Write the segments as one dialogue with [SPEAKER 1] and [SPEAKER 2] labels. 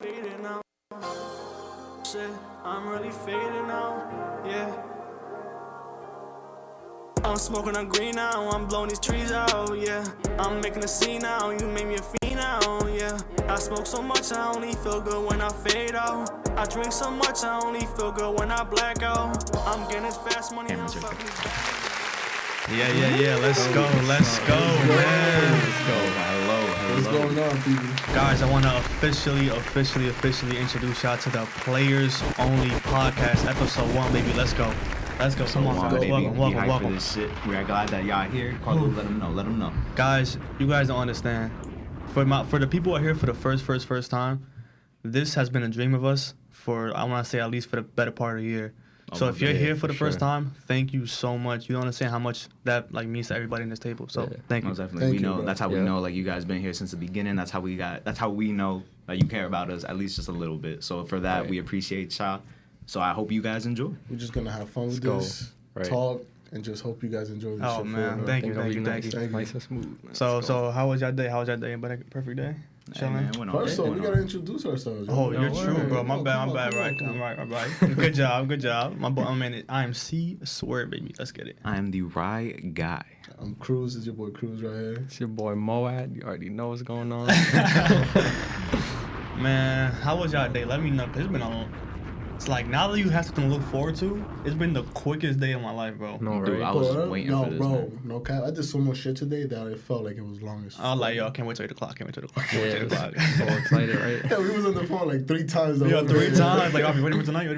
[SPEAKER 1] Fading out. Shit, I'm really fading out. Yeah. I'm smoking on green now. I'm blowing these trees out. Yeah. I'm making a scene now. You made me a fiend now. Yeah. I smoke so much, I only feel good when I fade out. I drink so much, I only feel good when I black out. I'm getting this fast money. I'm fucking these
[SPEAKER 2] Yeah. Let's go, man.
[SPEAKER 3] Let's go. Hello.
[SPEAKER 4] What's going on, people?
[SPEAKER 2] Guys, I want to officially introduce y'all to the Playas Only Podcast, episode 1, baby. Let's go. Come on,
[SPEAKER 3] baby.
[SPEAKER 2] Welcome.
[SPEAKER 3] This shit. We are glad that y'all here. Carlo, let them know.
[SPEAKER 2] Guys, you guys don't understand. For the people who are here for the first time, this has been a dream of us for, I want to say, at least for the better part of the year. So if you're here for the first time, thank you so much. You don't understand how much that means to everybody in this table. So thank you.
[SPEAKER 3] Most definitely. We know that's how we know you guys been here since the beginning. That's how we know that you care about us at least just a little bit. So for that we appreciate y'all. So I hope you guys enjoy.
[SPEAKER 4] We're just gonna have fun with this, talk, and just hope you guys enjoy this shit.
[SPEAKER 2] Oh man, thank you.
[SPEAKER 3] Nice and smooth. Man.
[SPEAKER 2] So how was your day? Everybody perfect day?
[SPEAKER 3] Hey,
[SPEAKER 4] First of all, we gotta introduce ourselves.
[SPEAKER 2] Oh, you're true, bro. My bad. Right. Good job. My boy, I am C. Swear, baby. Let's get it.
[SPEAKER 3] I am the right guy.
[SPEAKER 4] I'm Cruz. It's your boy Cruz right here.
[SPEAKER 5] It's your boy Moad. You already know what's going on.
[SPEAKER 2] Man, how was y'all day? Let me know, cause it's been it's like now that you have something to look forward to, it's been the quickest day of my life, bro.
[SPEAKER 5] No,
[SPEAKER 3] Dude, I was waiting for this. Man.
[SPEAKER 4] No cap. I did so much shit today that it felt like it was longest.
[SPEAKER 2] I was like, yo, I can't wait till 8 o'clock.
[SPEAKER 5] So excited, right?
[SPEAKER 4] Yeah, we was on the phone like 3 times.
[SPEAKER 2] Yeah, 3 times. Like, I'll be ready for tonight.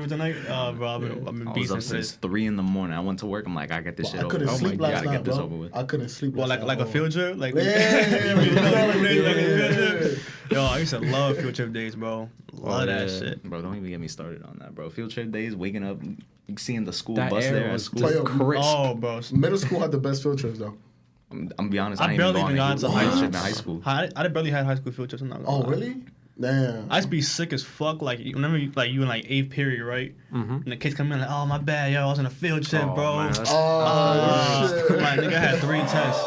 [SPEAKER 2] Bro, I've been
[SPEAKER 3] I was up since 3 in the morning. I went to work. I'm like, I got this shit over.
[SPEAKER 4] I couldn't sleep last night,
[SPEAKER 3] get this
[SPEAKER 4] bro.
[SPEAKER 3] over with.
[SPEAKER 4] I couldn't sleep.
[SPEAKER 2] Well, like a field trip, like
[SPEAKER 4] Yeah.
[SPEAKER 2] Yo, I used to love field trip days, bro. Love that shit,
[SPEAKER 3] bro. Don't even get me started on that, bro. Field trip days, waking up, seeing the school
[SPEAKER 5] that
[SPEAKER 3] bus there at
[SPEAKER 5] was
[SPEAKER 3] school.
[SPEAKER 5] just crisp.
[SPEAKER 2] Oh, bro.
[SPEAKER 4] Middle school had the best field trips though.
[SPEAKER 3] I'm be honest. I
[SPEAKER 2] barely even got
[SPEAKER 3] to
[SPEAKER 2] into
[SPEAKER 3] high school.
[SPEAKER 2] I barely had high school field trips. I'm not gonna lie.
[SPEAKER 4] Really? Damn.
[SPEAKER 2] I used to be sick as fuck. Like whenever you in like 8th period, right?
[SPEAKER 5] Mm-hmm.
[SPEAKER 2] And the kids come in like, oh my bad, yo, I was on a field trip, bro.
[SPEAKER 5] Man,
[SPEAKER 4] shit.
[SPEAKER 2] My nigga, I had 3 tests.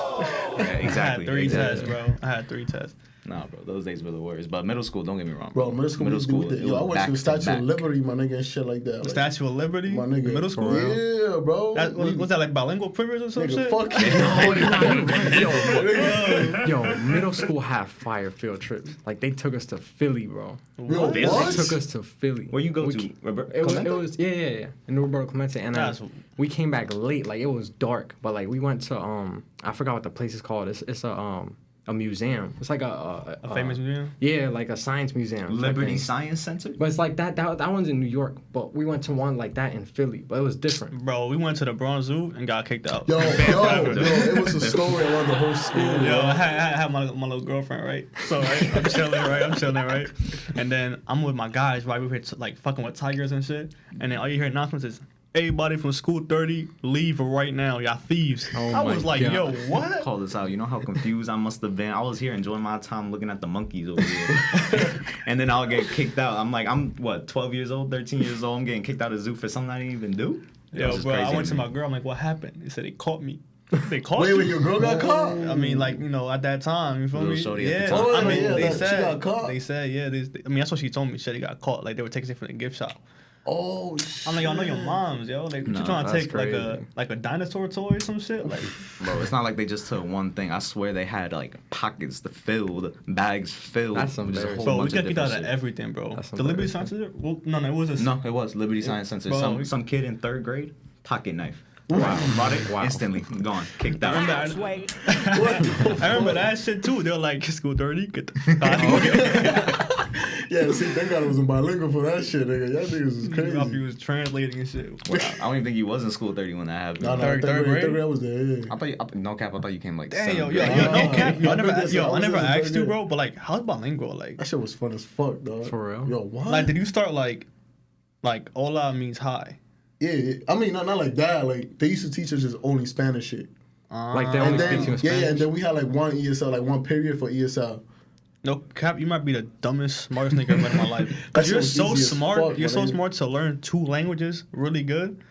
[SPEAKER 3] Yeah, exactly.
[SPEAKER 2] I had 3 tests, bro. I had 3 tests.
[SPEAKER 3] Nah, bro, those days were the worst. But middle school, don't get me wrong.
[SPEAKER 4] Bro, middle school, yo, I went to the Statue of Liberty, my nigga, and shit like that.
[SPEAKER 2] The Statue of Liberty?
[SPEAKER 4] My nigga.
[SPEAKER 2] Middle school?
[SPEAKER 4] Yeah, bro.
[SPEAKER 2] Was that like bilingual privilege or some shit?
[SPEAKER 4] Fuck
[SPEAKER 5] Yo, middle school had fire field trips. Like they took us to Philly, bro.
[SPEAKER 4] Yo,
[SPEAKER 5] They
[SPEAKER 4] what?
[SPEAKER 5] took us to Philly.
[SPEAKER 3] Where you go to?
[SPEAKER 5] It was yeah. In Roberto Clemente, and we came back late. Like it was dark, but like we went to I forgot what the place is called. It's a museum. It's like a
[SPEAKER 2] famous museum?
[SPEAKER 5] Yeah, like a science museum.
[SPEAKER 3] Liberty Science Center?
[SPEAKER 5] But it's like that one's in New York, but we went to one like that in Philly, but it was different.
[SPEAKER 2] Bro, we went to the Bronx Zoo and got kicked out.
[SPEAKER 4] Yo, it was a story around the whole school.
[SPEAKER 2] Yo, I had my little girlfriend, right? So, right, I'm chilling, right? And then I'm with my guys, right? We were like fucking with tigers and shit. And then all you hear announcements is, everybody from school 30, leave right now. Y'all thieves. I was like, yo, what?
[SPEAKER 3] Call this out. You know how confused I must have been? I was here enjoying my time looking at the monkeys over here. And then I'll get kicked out. I'm like, 12 years old, 13 years old. I'm getting kicked out of the zoo for something I didn't even do?
[SPEAKER 2] Yo, bro, I went to my girl. I'm like, what happened? They said they caught me. They caught
[SPEAKER 4] Wait,
[SPEAKER 2] you?
[SPEAKER 4] your girl got caught?
[SPEAKER 2] I mean, like, you know, at that time, you feel
[SPEAKER 3] Little
[SPEAKER 2] me?
[SPEAKER 3] shorty at the time.
[SPEAKER 4] Oh,
[SPEAKER 2] I mean,
[SPEAKER 4] yeah,
[SPEAKER 2] she
[SPEAKER 4] got caught?
[SPEAKER 2] They said, yeah. I mean, that's what she told me. She got caught. Like, they were taking it from the gift shop.
[SPEAKER 4] Oh, shit.
[SPEAKER 2] I'm like, y'all know your moms, yo. Like, what you trying to take,
[SPEAKER 5] crazy.
[SPEAKER 2] like a dinosaur toy or some shit? Like,
[SPEAKER 3] Bro, it's not like they just took one thing. I swear they had like pockets filled, bags filled.
[SPEAKER 5] That's
[SPEAKER 3] with just a whole
[SPEAKER 2] bro, we
[SPEAKER 3] bunch
[SPEAKER 2] got
[SPEAKER 3] of
[SPEAKER 2] kicked out
[SPEAKER 3] different
[SPEAKER 2] of
[SPEAKER 3] shit.
[SPEAKER 2] everything, bro.
[SPEAKER 5] That's
[SPEAKER 2] The Liberty Science Center? Well, no, it was
[SPEAKER 3] No, it was Liberty Science Center.
[SPEAKER 2] Bro,
[SPEAKER 3] Some kid in 3rd grade, pocket knife.
[SPEAKER 5] Wow.
[SPEAKER 3] Brought it instantly, gone, kicked out.
[SPEAKER 2] I remember that shit too. They were like, school 30, get the fuck out of here.
[SPEAKER 4] Yeah, see, thank God I wasn't bilingual for that shit, nigga. Y'all niggas was
[SPEAKER 2] He
[SPEAKER 4] crazy.
[SPEAKER 2] was translating and shit.
[SPEAKER 3] Well, I don't even think you was in school 30 when that happened.
[SPEAKER 4] No,
[SPEAKER 2] Third grade?
[SPEAKER 4] Third grade, I was there, yeah.
[SPEAKER 3] I thought no cap. I thought you came like
[SPEAKER 2] Damn, yo,
[SPEAKER 3] 7th
[SPEAKER 2] yo,
[SPEAKER 3] grade.
[SPEAKER 2] no cap.
[SPEAKER 4] Yeah,
[SPEAKER 2] I never
[SPEAKER 4] I was in
[SPEAKER 2] asked
[SPEAKER 4] third
[SPEAKER 2] you,
[SPEAKER 4] grade.
[SPEAKER 2] bro, but like, how's bilingual? Like,
[SPEAKER 4] That shit was fun as fuck, dog.
[SPEAKER 5] For real?
[SPEAKER 4] Yo, what?
[SPEAKER 2] like, did you start like hola means hi?
[SPEAKER 4] Yeah, I mean, not like that. Like, they used to teach us just only Spanish shit.
[SPEAKER 5] Like they
[SPEAKER 4] And
[SPEAKER 5] only
[SPEAKER 4] then,
[SPEAKER 5] speak to you in Spanish.
[SPEAKER 4] yeah, and then we had like one ESL, like one period for ESL.
[SPEAKER 2] No cap, you might be the dumbest, smartest nigga I've met in my life.
[SPEAKER 4] That
[SPEAKER 2] Cause
[SPEAKER 4] shit
[SPEAKER 2] you're
[SPEAKER 4] was
[SPEAKER 2] so
[SPEAKER 4] easy as
[SPEAKER 2] smart.
[SPEAKER 4] fuck,
[SPEAKER 2] You're
[SPEAKER 4] my
[SPEAKER 2] so
[SPEAKER 4] nigga.
[SPEAKER 2] smart to learn 2 languages really good,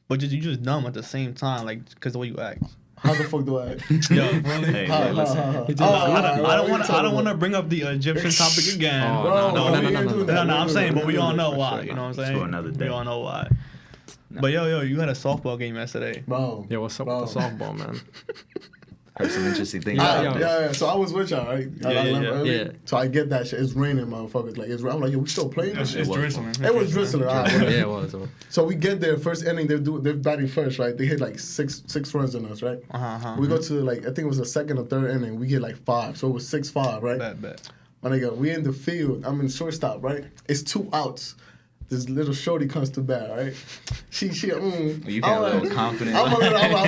[SPEAKER 2] but you just dumb at the same time, like, cause the way you act.
[SPEAKER 4] How the fuck do I?
[SPEAKER 2] Yo, really?
[SPEAKER 3] Hey,
[SPEAKER 4] How,
[SPEAKER 3] listen.
[SPEAKER 2] I don't want to bring up the Egyptian topic again.
[SPEAKER 5] Oh,
[SPEAKER 2] No, I'm saying, but we all know why. You know what I'm saying?
[SPEAKER 3] For another day.
[SPEAKER 2] We all know why. But yo, you had a softball game yesterday.
[SPEAKER 4] Bro.
[SPEAKER 5] Yo, what's up with the softball, man?
[SPEAKER 3] Heard some interesting things.
[SPEAKER 4] Yeah. So I was with y'all, right?
[SPEAKER 5] Yeah.
[SPEAKER 4] So I get that shit. It's raining, motherfuckers. Like I'm like, yo, we still playing this shit.
[SPEAKER 2] It's drizzling.
[SPEAKER 4] It was drizzling. All right, whatever.
[SPEAKER 5] Yeah, it was.
[SPEAKER 4] So we get there, first inning, they're batting first, right? They hit like six runs on us, right? We go to like, I think it was the second or third inning, we get like 5. So it was 6-5, right?
[SPEAKER 2] Bet.
[SPEAKER 4] When I go, we in the field, I'm in shortstop, right? It's 2 outs. This little shorty comes to bat, right? She
[SPEAKER 3] You feel a little confident.
[SPEAKER 4] I'm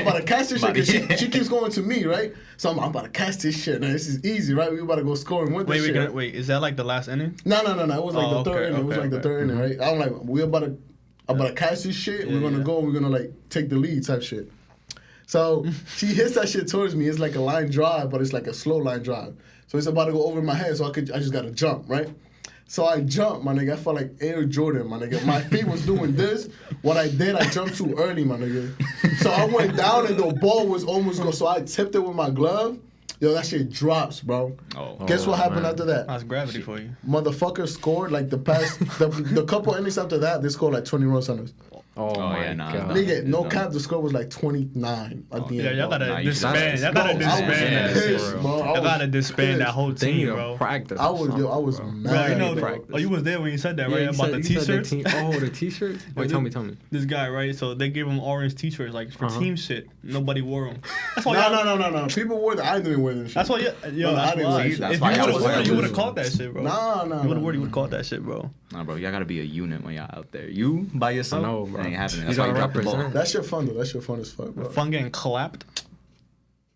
[SPEAKER 4] about to catch this shit because she keeps going to me, right? So I'm about to catch this shit. Now this is easy, right? We about to go score and win this shit.
[SPEAKER 2] Wait, is that like the last inning?
[SPEAKER 4] No. It was like the third inning. It was like the third inning, right? I'm like, I'm about to catch this shit. We're gonna go. We're gonna like take the lead type shit. So she hits that shit towards me. It's like a line drive, but it's like a slow line drive. So it's about to go over my head. So I just gotta jump, right? So I jumped, my nigga. I felt like Air Jordan, my nigga. My feet was doing this. What I did, I jumped too early, my nigga. So I went down and the ball was almost gone. So I tipped it with my glove. Yo, that shit drops, bro. Guess what happened after that?
[SPEAKER 2] That's gravity for you.
[SPEAKER 4] Motherfucker scored like the couple innings after that, they scored like 20 runs on us.
[SPEAKER 5] Oh my
[SPEAKER 3] yeah, nah,
[SPEAKER 5] God.
[SPEAKER 4] Nigga, no cap, the score was like 29 at the end.
[SPEAKER 2] Yeah, y'all gotta
[SPEAKER 3] you
[SPEAKER 2] disband. Y'all gotta
[SPEAKER 4] I was
[SPEAKER 2] disband.
[SPEAKER 4] pissed, bro.
[SPEAKER 2] Y'all gotta disband that whole team, bro.
[SPEAKER 5] Practice.
[SPEAKER 4] I was
[SPEAKER 2] Bro,
[SPEAKER 4] mad.
[SPEAKER 2] you know,
[SPEAKER 5] Practice.
[SPEAKER 2] you was there when you said that, right?
[SPEAKER 5] you
[SPEAKER 2] About
[SPEAKER 5] said-
[SPEAKER 2] the
[SPEAKER 5] you said
[SPEAKER 2] t-shirts.
[SPEAKER 5] the t-shirts? Wait, tell me.
[SPEAKER 2] This guy, right? So they gave him orange t-shirts, like for team shit. Nobody wore them. That's why
[SPEAKER 4] No. People wore I didn't wear this shit.
[SPEAKER 2] That's why, yo,
[SPEAKER 4] I
[SPEAKER 2] that's
[SPEAKER 4] didn't
[SPEAKER 2] why.
[SPEAKER 4] see
[SPEAKER 2] If
[SPEAKER 4] that.
[SPEAKER 2] you
[SPEAKER 3] That's why I
[SPEAKER 2] would
[SPEAKER 3] was
[SPEAKER 2] have worn it,
[SPEAKER 3] wearing
[SPEAKER 2] you would have
[SPEAKER 3] it.
[SPEAKER 2] caught that shit, bro.
[SPEAKER 4] No.
[SPEAKER 2] You would have worn it, you would have caught that shit, bro.
[SPEAKER 3] Nah, bro, y'all gotta be a unit when y'all out there. You by yourself,
[SPEAKER 5] I know, bro.
[SPEAKER 3] That ain't happening.
[SPEAKER 5] You
[SPEAKER 3] That's why you
[SPEAKER 5] gotta
[SPEAKER 3] dropped the ball.
[SPEAKER 5] represent.
[SPEAKER 4] That shit fun though. That shit fun as fuck, bro.
[SPEAKER 2] Fun getting clapped.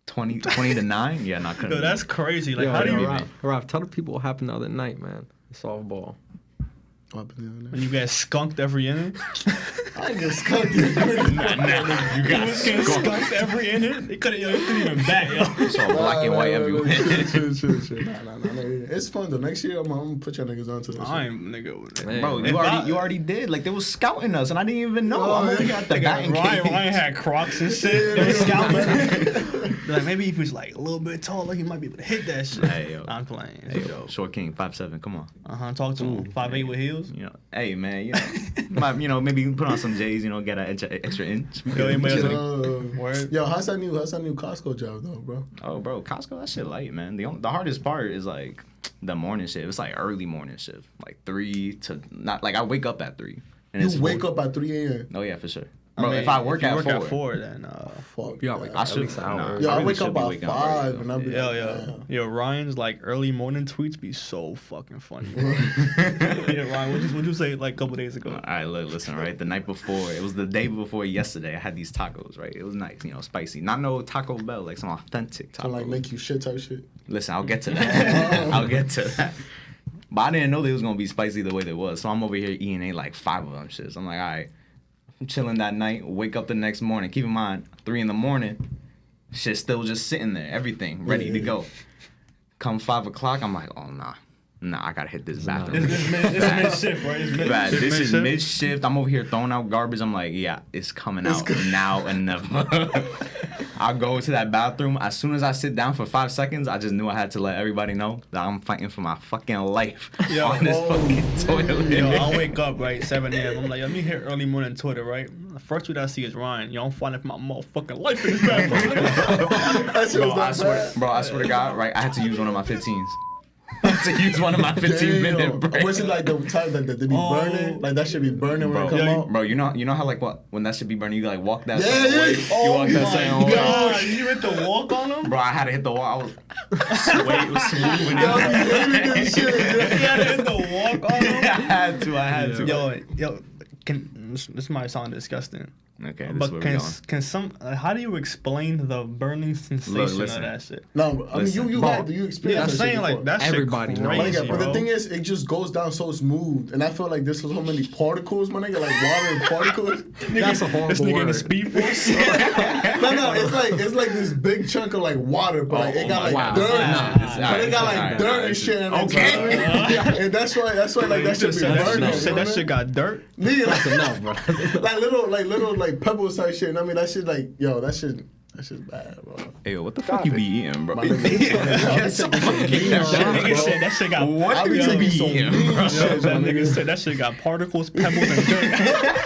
[SPEAKER 3] 20 to 9? Yeah, not
[SPEAKER 2] Yo, that's crazy. Like,
[SPEAKER 5] Yo,
[SPEAKER 2] how do you,
[SPEAKER 5] Rob, tell the people what happened the other night, man. The softball.
[SPEAKER 2] when you get skunked every inning?
[SPEAKER 4] I ain't get skunked.
[SPEAKER 3] you
[SPEAKER 2] You
[SPEAKER 3] got
[SPEAKER 2] was getting skunked every inning? They couldn't even bat, yo.
[SPEAKER 3] It's all black and white everywhere.
[SPEAKER 4] Chill. Nah. It's fun though. Next year I'm gonna put y'all niggas onto this.
[SPEAKER 2] I ain't, nigga.
[SPEAKER 5] Man.
[SPEAKER 3] Bro, you already did. Like, they was scouting us, and I didn't even know.
[SPEAKER 4] Oh,
[SPEAKER 3] I'm only got the batting cage.
[SPEAKER 2] Ryan had Crocs and shit. They was scouting. Like, maybe if he was like a little bit taller, he might be able to hit that shit.
[SPEAKER 3] Hey, yo.
[SPEAKER 2] I'm playing.
[SPEAKER 3] Hey, yo, short king, 5'7", come on.
[SPEAKER 2] Talk to him. 5'8" with heels.
[SPEAKER 3] You know, hey man, maybe you can put on some J's, get an extra inch.
[SPEAKER 2] Yo, anybody else Word.
[SPEAKER 4] Yo, how's that new Costco job though, bro?
[SPEAKER 3] Oh, bro, Costco, that shit light, man. The hardest part is like the morning shift. It's like early morning shift, like 3 to not like I wake up at 3. And
[SPEAKER 4] You
[SPEAKER 3] it's
[SPEAKER 4] wake up at 3 a.m.
[SPEAKER 3] Oh yeah, for sure. Bro,
[SPEAKER 2] mean,
[SPEAKER 3] if I work at 4,
[SPEAKER 2] then
[SPEAKER 4] Fuck.
[SPEAKER 5] You got like
[SPEAKER 4] that.
[SPEAKER 5] at least an hour.
[SPEAKER 4] Yo, I
[SPEAKER 3] really
[SPEAKER 4] wake
[SPEAKER 3] should
[SPEAKER 4] up
[SPEAKER 3] be
[SPEAKER 4] at
[SPEAKER 3] waking up
[SPEAKER 4] 5
[SPEAKER 3] early,
[SPEAKER 4] and I'll be like,
[SPEAKER 2] Yo, Ryan's like early morning tweets be so fucking funny. Yeah, Ryan, what'd you say like a couple days ago?
[SPEAKER 3] All right, look, listen, right? The night before, it was the day before yesterday. I had these tacos, right? It was nice, spicy. Not no Taco Bell, like some authentic
[SPEAKER 4] to
[SPEAKER 3] tacos.
[SPEAKER 4] like make you shit type shit.
[SPEAKER 3] Listen, I'll get to that. I'll get to that. But I didn't know they was gonna be spicy the way they was. So I'm over here eating like 5 of them shits. I'm like, all right. I'm chilling that night. Wake up the next morning. Keep in mind, 3 a.m. Shit still just sitting there. Everything ready to go. Come 5 o'clock, I'm like, oh nah, I gotta hit this bathroom.
[SPEAKER 2] It's mid-shift, right? It's
[SPEAKER 3] Bad. This is mid-shift. I'm over here throwing out garbage. I'm like, yeah, it's coming out now and never. I go to that bathroom. As soon as I sit down for 5 seconds, I just knew I had to let everybody know that I'm fighting for my fucking life on this fucking toilet.
[SPEAKER 2] Yo, I wake up, right, 7 a.m. I'm like, let me hit early morning Twitter, right? The first tweet I see is Ryan. Yo, I'm fighting for my motherfucking life in this bathroom.
[SPEAKER 3] Bro, I swear to God, right, I had to use one of my 15s. I had to use one of my 15-minute breaks.
[SPEAKER 4] Was it like the time that they be burning? Like that should be burning when it come out?
[SPEAKER 3] Bro, you know how like when that should be burning, you like walk that
[SPEAKER 4] Yeah,
[SPEAKER 3] certain
[SPEAKER 4] yeah.
[SPEAKER 3] way. You walk that certain way.
[SPEAKER 2] God, you hit the walk on him?
[SPEAKER 3] Bro, I had to hit the wall. I was smoothing
[SPEAKER 4] Yo,
[SPEAKER 3] it.
[SPEAKER 4] you hated this shit.
[SPEAKER 2] You had to hit the walk on him?
[SPEAKER 3] I had to.
[SPEAKER 2] Yo, this might sound disgusting.
[SPEAKER 3] Okay, this
[SPEAKER 2] But
[SPEAKER 3] is where we're going.
[SPEAKER 2] how do you explain the burning sensation of that shit?
[SPEAKER 4] No, I mean you
[SPEAKER 2] Yeah,
[SPEAKER 4] experienced
[SPEAKER 2] I'm
[SPEAKER 4] that shit
[SPEAKER 2] saying
[SPEAKER 4] before.
[SPEAKER 2] like that shit
[SPEAKER 5] Everybody knows.
[SPEAKER 2] crazy,
[SPEAKER 4] But the
[SPEAKER 2] bro.
[SPEAKER 4] thing is, it just goes down so smooth, and I feel like there's so many particles, my nigga, like water and particles.
[SPEAKER 5] That's a horrible
[SPEAKER 2] This nigga in
[SPEAKER 5] word.
[SPEAKER 2] the Speed Force.
[SPEAKER 4] No, it's like this big chunk of like water, but like, it got like
[SPEAKER 5] wow.
[SPEAKER 4] dirt.
[SPEAKER 5] Nah,
[SPEAKER 4] But it got like dirt and shit. And
[SPEAKER 3] Okay.
[SPEAKER 4] and that's why like that should be burning.
[SPEAKER 2] You said that shit got dirt.
[SPEAKER 4] Nigga,
[SPEAKER 5] That's enough, bro.
[SPEAKER 4] like little pebbles type shit. And I mean that shit like that shit. That shit's bad, bro.
[SPEAKER 3] Hey, yo, what the fuck you be eating, bro?
[SPEAKER 4] My nigga,
[SPEAKER 2] That shit got
[SPEAKER 3] What
[SPEAKER 4] I
[SPEAKER 3] do
[SPEAKER 4] be
[SPEAKER 3] you
[SPEAKER 4] taking
[SPEAKER 3] be
[SPEAKER 4] some
[SPEAKER 3] eating,
[SPEAKER 4] mean
[SPEAKER 3] bro?
[SPEAKER 4] shit, my
[SPEAKER 2] That nigga
[SPEAKER 4] nigga.
[SPEAKER 2] said that shit got particles, pebbles, and dirt.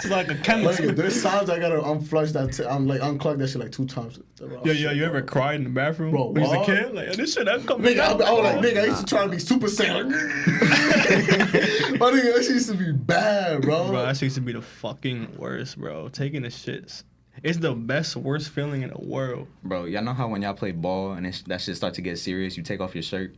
[SPEAKER 2] It's like a chemical.
[SPEAKER 4] Like, there's times I gotta unflush that. I'm like unclog that shit like 2 times.
[SPEAKER 2] Yo, you ever cried in the bathroom
[SPEAKER 4] Bro,
[SPEAKER 2] when you was a
[SPEAKER 4] what?
[SPEAKER 2] kid? Like, this shit, that coming
[SPEAKER 4] Nigga, I was like, nigga, I used to try to be Super Saiyan. My nigga, that shit used to be bad, bro.
[SPEAKER 2] Bro, that shit used to be the fucking worst, bro. Taking the shits. It's the best, worst feeling in the world.
[SPEAKER 3] Bro, y'all know how when y'all play ball and that shit start to get serious, you take off your shirt?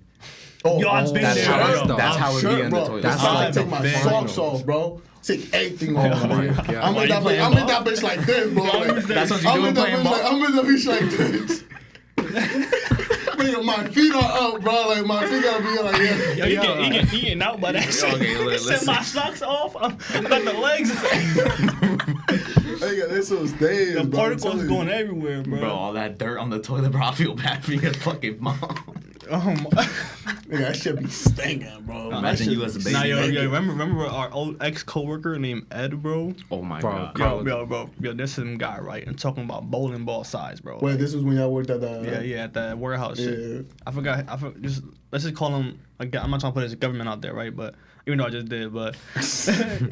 [SPEAKER 4] Oh,
[SPEAKER 2] Yo, I've been
[SPEAKER 3] That's
[SPEAKER 2] there,
[SPEAKER 3] how,
[SPEAKER 2] bro.
[SPEAKER 3] that's how it be in the
[SPEAKER 4] bro.
[SPEAKER 3] toilet.
[SPEAKER 4] That's
[SPEAKER 5] That's
[SPEAKER 4] how I
[SPEAKER 5] like
[SPEAKER 4] take
[SPEAKER 5] the
[SPEAKER 4] my
[SPEAKER 5] finals.
[SPEAKER 4] socks off, bro. Take everything off,
[SPEAKER 5] Oh my
[SPEAKER 4] nigga.
[SPEAKER 5] God.
[SPEAKER 4] I'm
[SPEAKER 2] Why
[SPEAKER 4] in
[SPEAKER 2] you
[SPEAKER 4] that bitch.
[SPEAKER 2] playing
[SPEAKER 4] I'm in
[SPEAKER 2] ball?
[SPEAKER 4] that bitch like this, bro. Like,
[SPEAKER 3] That's what you
[SPEAKER 4] I'm
[SPEAKER 3] doing
[SPEAKER 4] in that
[SPEAKER 3] playing
[SPEAKER 4] bitch
[SPEAKER 3] ball?
[SPEAKER 4] like I'm in that bitch like this. Nigga, my feet are up, bro. Like my feet gotta be like
[SPEAKER 2] Yo, you get eaten out by that shit.
[SPEAKER 3] Okay,
[SPEAKER 2] He said
[SPEAKER 3] listen.
[SPEAKER 2] my socks off. I got the legs.
[SPEAKER 4] Nigga, this was days,
[SPEAKER 2] The
[SPEAKER 4] bro. I'm
[SPEAKER 2] particles
[SPEAKER 4] telling
[SPEAKER 2] going
[SPEAKER 4] you.
[SPEAKER 2] everywhere, bro.
[SPEAKER 3] Bro, all that dirt on the toilet, bro. I feel bad for your fucking mom.
[SPEAKER 2] Oh my.
[SPEAKER 4] Nigga, that shit be stinking, bro. That
[SPEAKER 3] Imagine
[SPEAKER 4] shit
[SPEAKER 3] you as a
[SPEAKER 4] be
[SPEAKER 3] baby.
[SPEAKER 2] Nah, yo,
[SPEAKER 4] stinking.
[SPEAKER 2] remember our old ex-coworker named Ed, bro?
[SPEAKER 3] Oh my
[SPEAKER 5] Bro,
[SPEAKER 3] god.
[SPEAKER 2] Yo, this is some guy, right? And talking about bowling ball size, bro.
[SPEAKER 4] Wait, this was when y'all worked at the.
[SPEAKER 2] Yeah, at that warehouse shit.
[SPEAKER 4] Yeah.
[SPEAKER 2] I forgot. Just let's just call him. I'm not trying to put his government out there, right? But even though I just did, but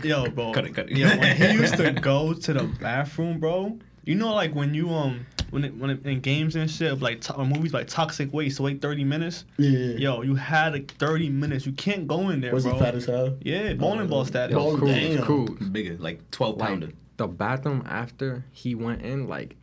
[SPEAKER 2] yo, bro.
[SPEAKER 3] Cut it.
[SPEAKER 2] Yo, when he used to go to the bathroom, bro. You know, like when you when in games and shit, like movies like Toxic Waste, so wait 30 minutes.
[SPEAKER 4] Yeah.
[SPEAKER 2] Yo, you had like 30 minutes. You can't go in there,
[SPEAKER 4] Was
[SPEAKER 2] bro.
[SPEAKER 4] he fat as hell?
[SPEAKER 2] Yeah, bowling ball status.
[SPEAKER 4] Yo,
[SPEAKER 5] Yo, cool,
[SPEAKER 4] damn.
[SPEAKER 5] cool.
[SPEAKER 3] Bigger, like 12 pounder.
[SPEAKER 5] Like the bathroom after he went in, like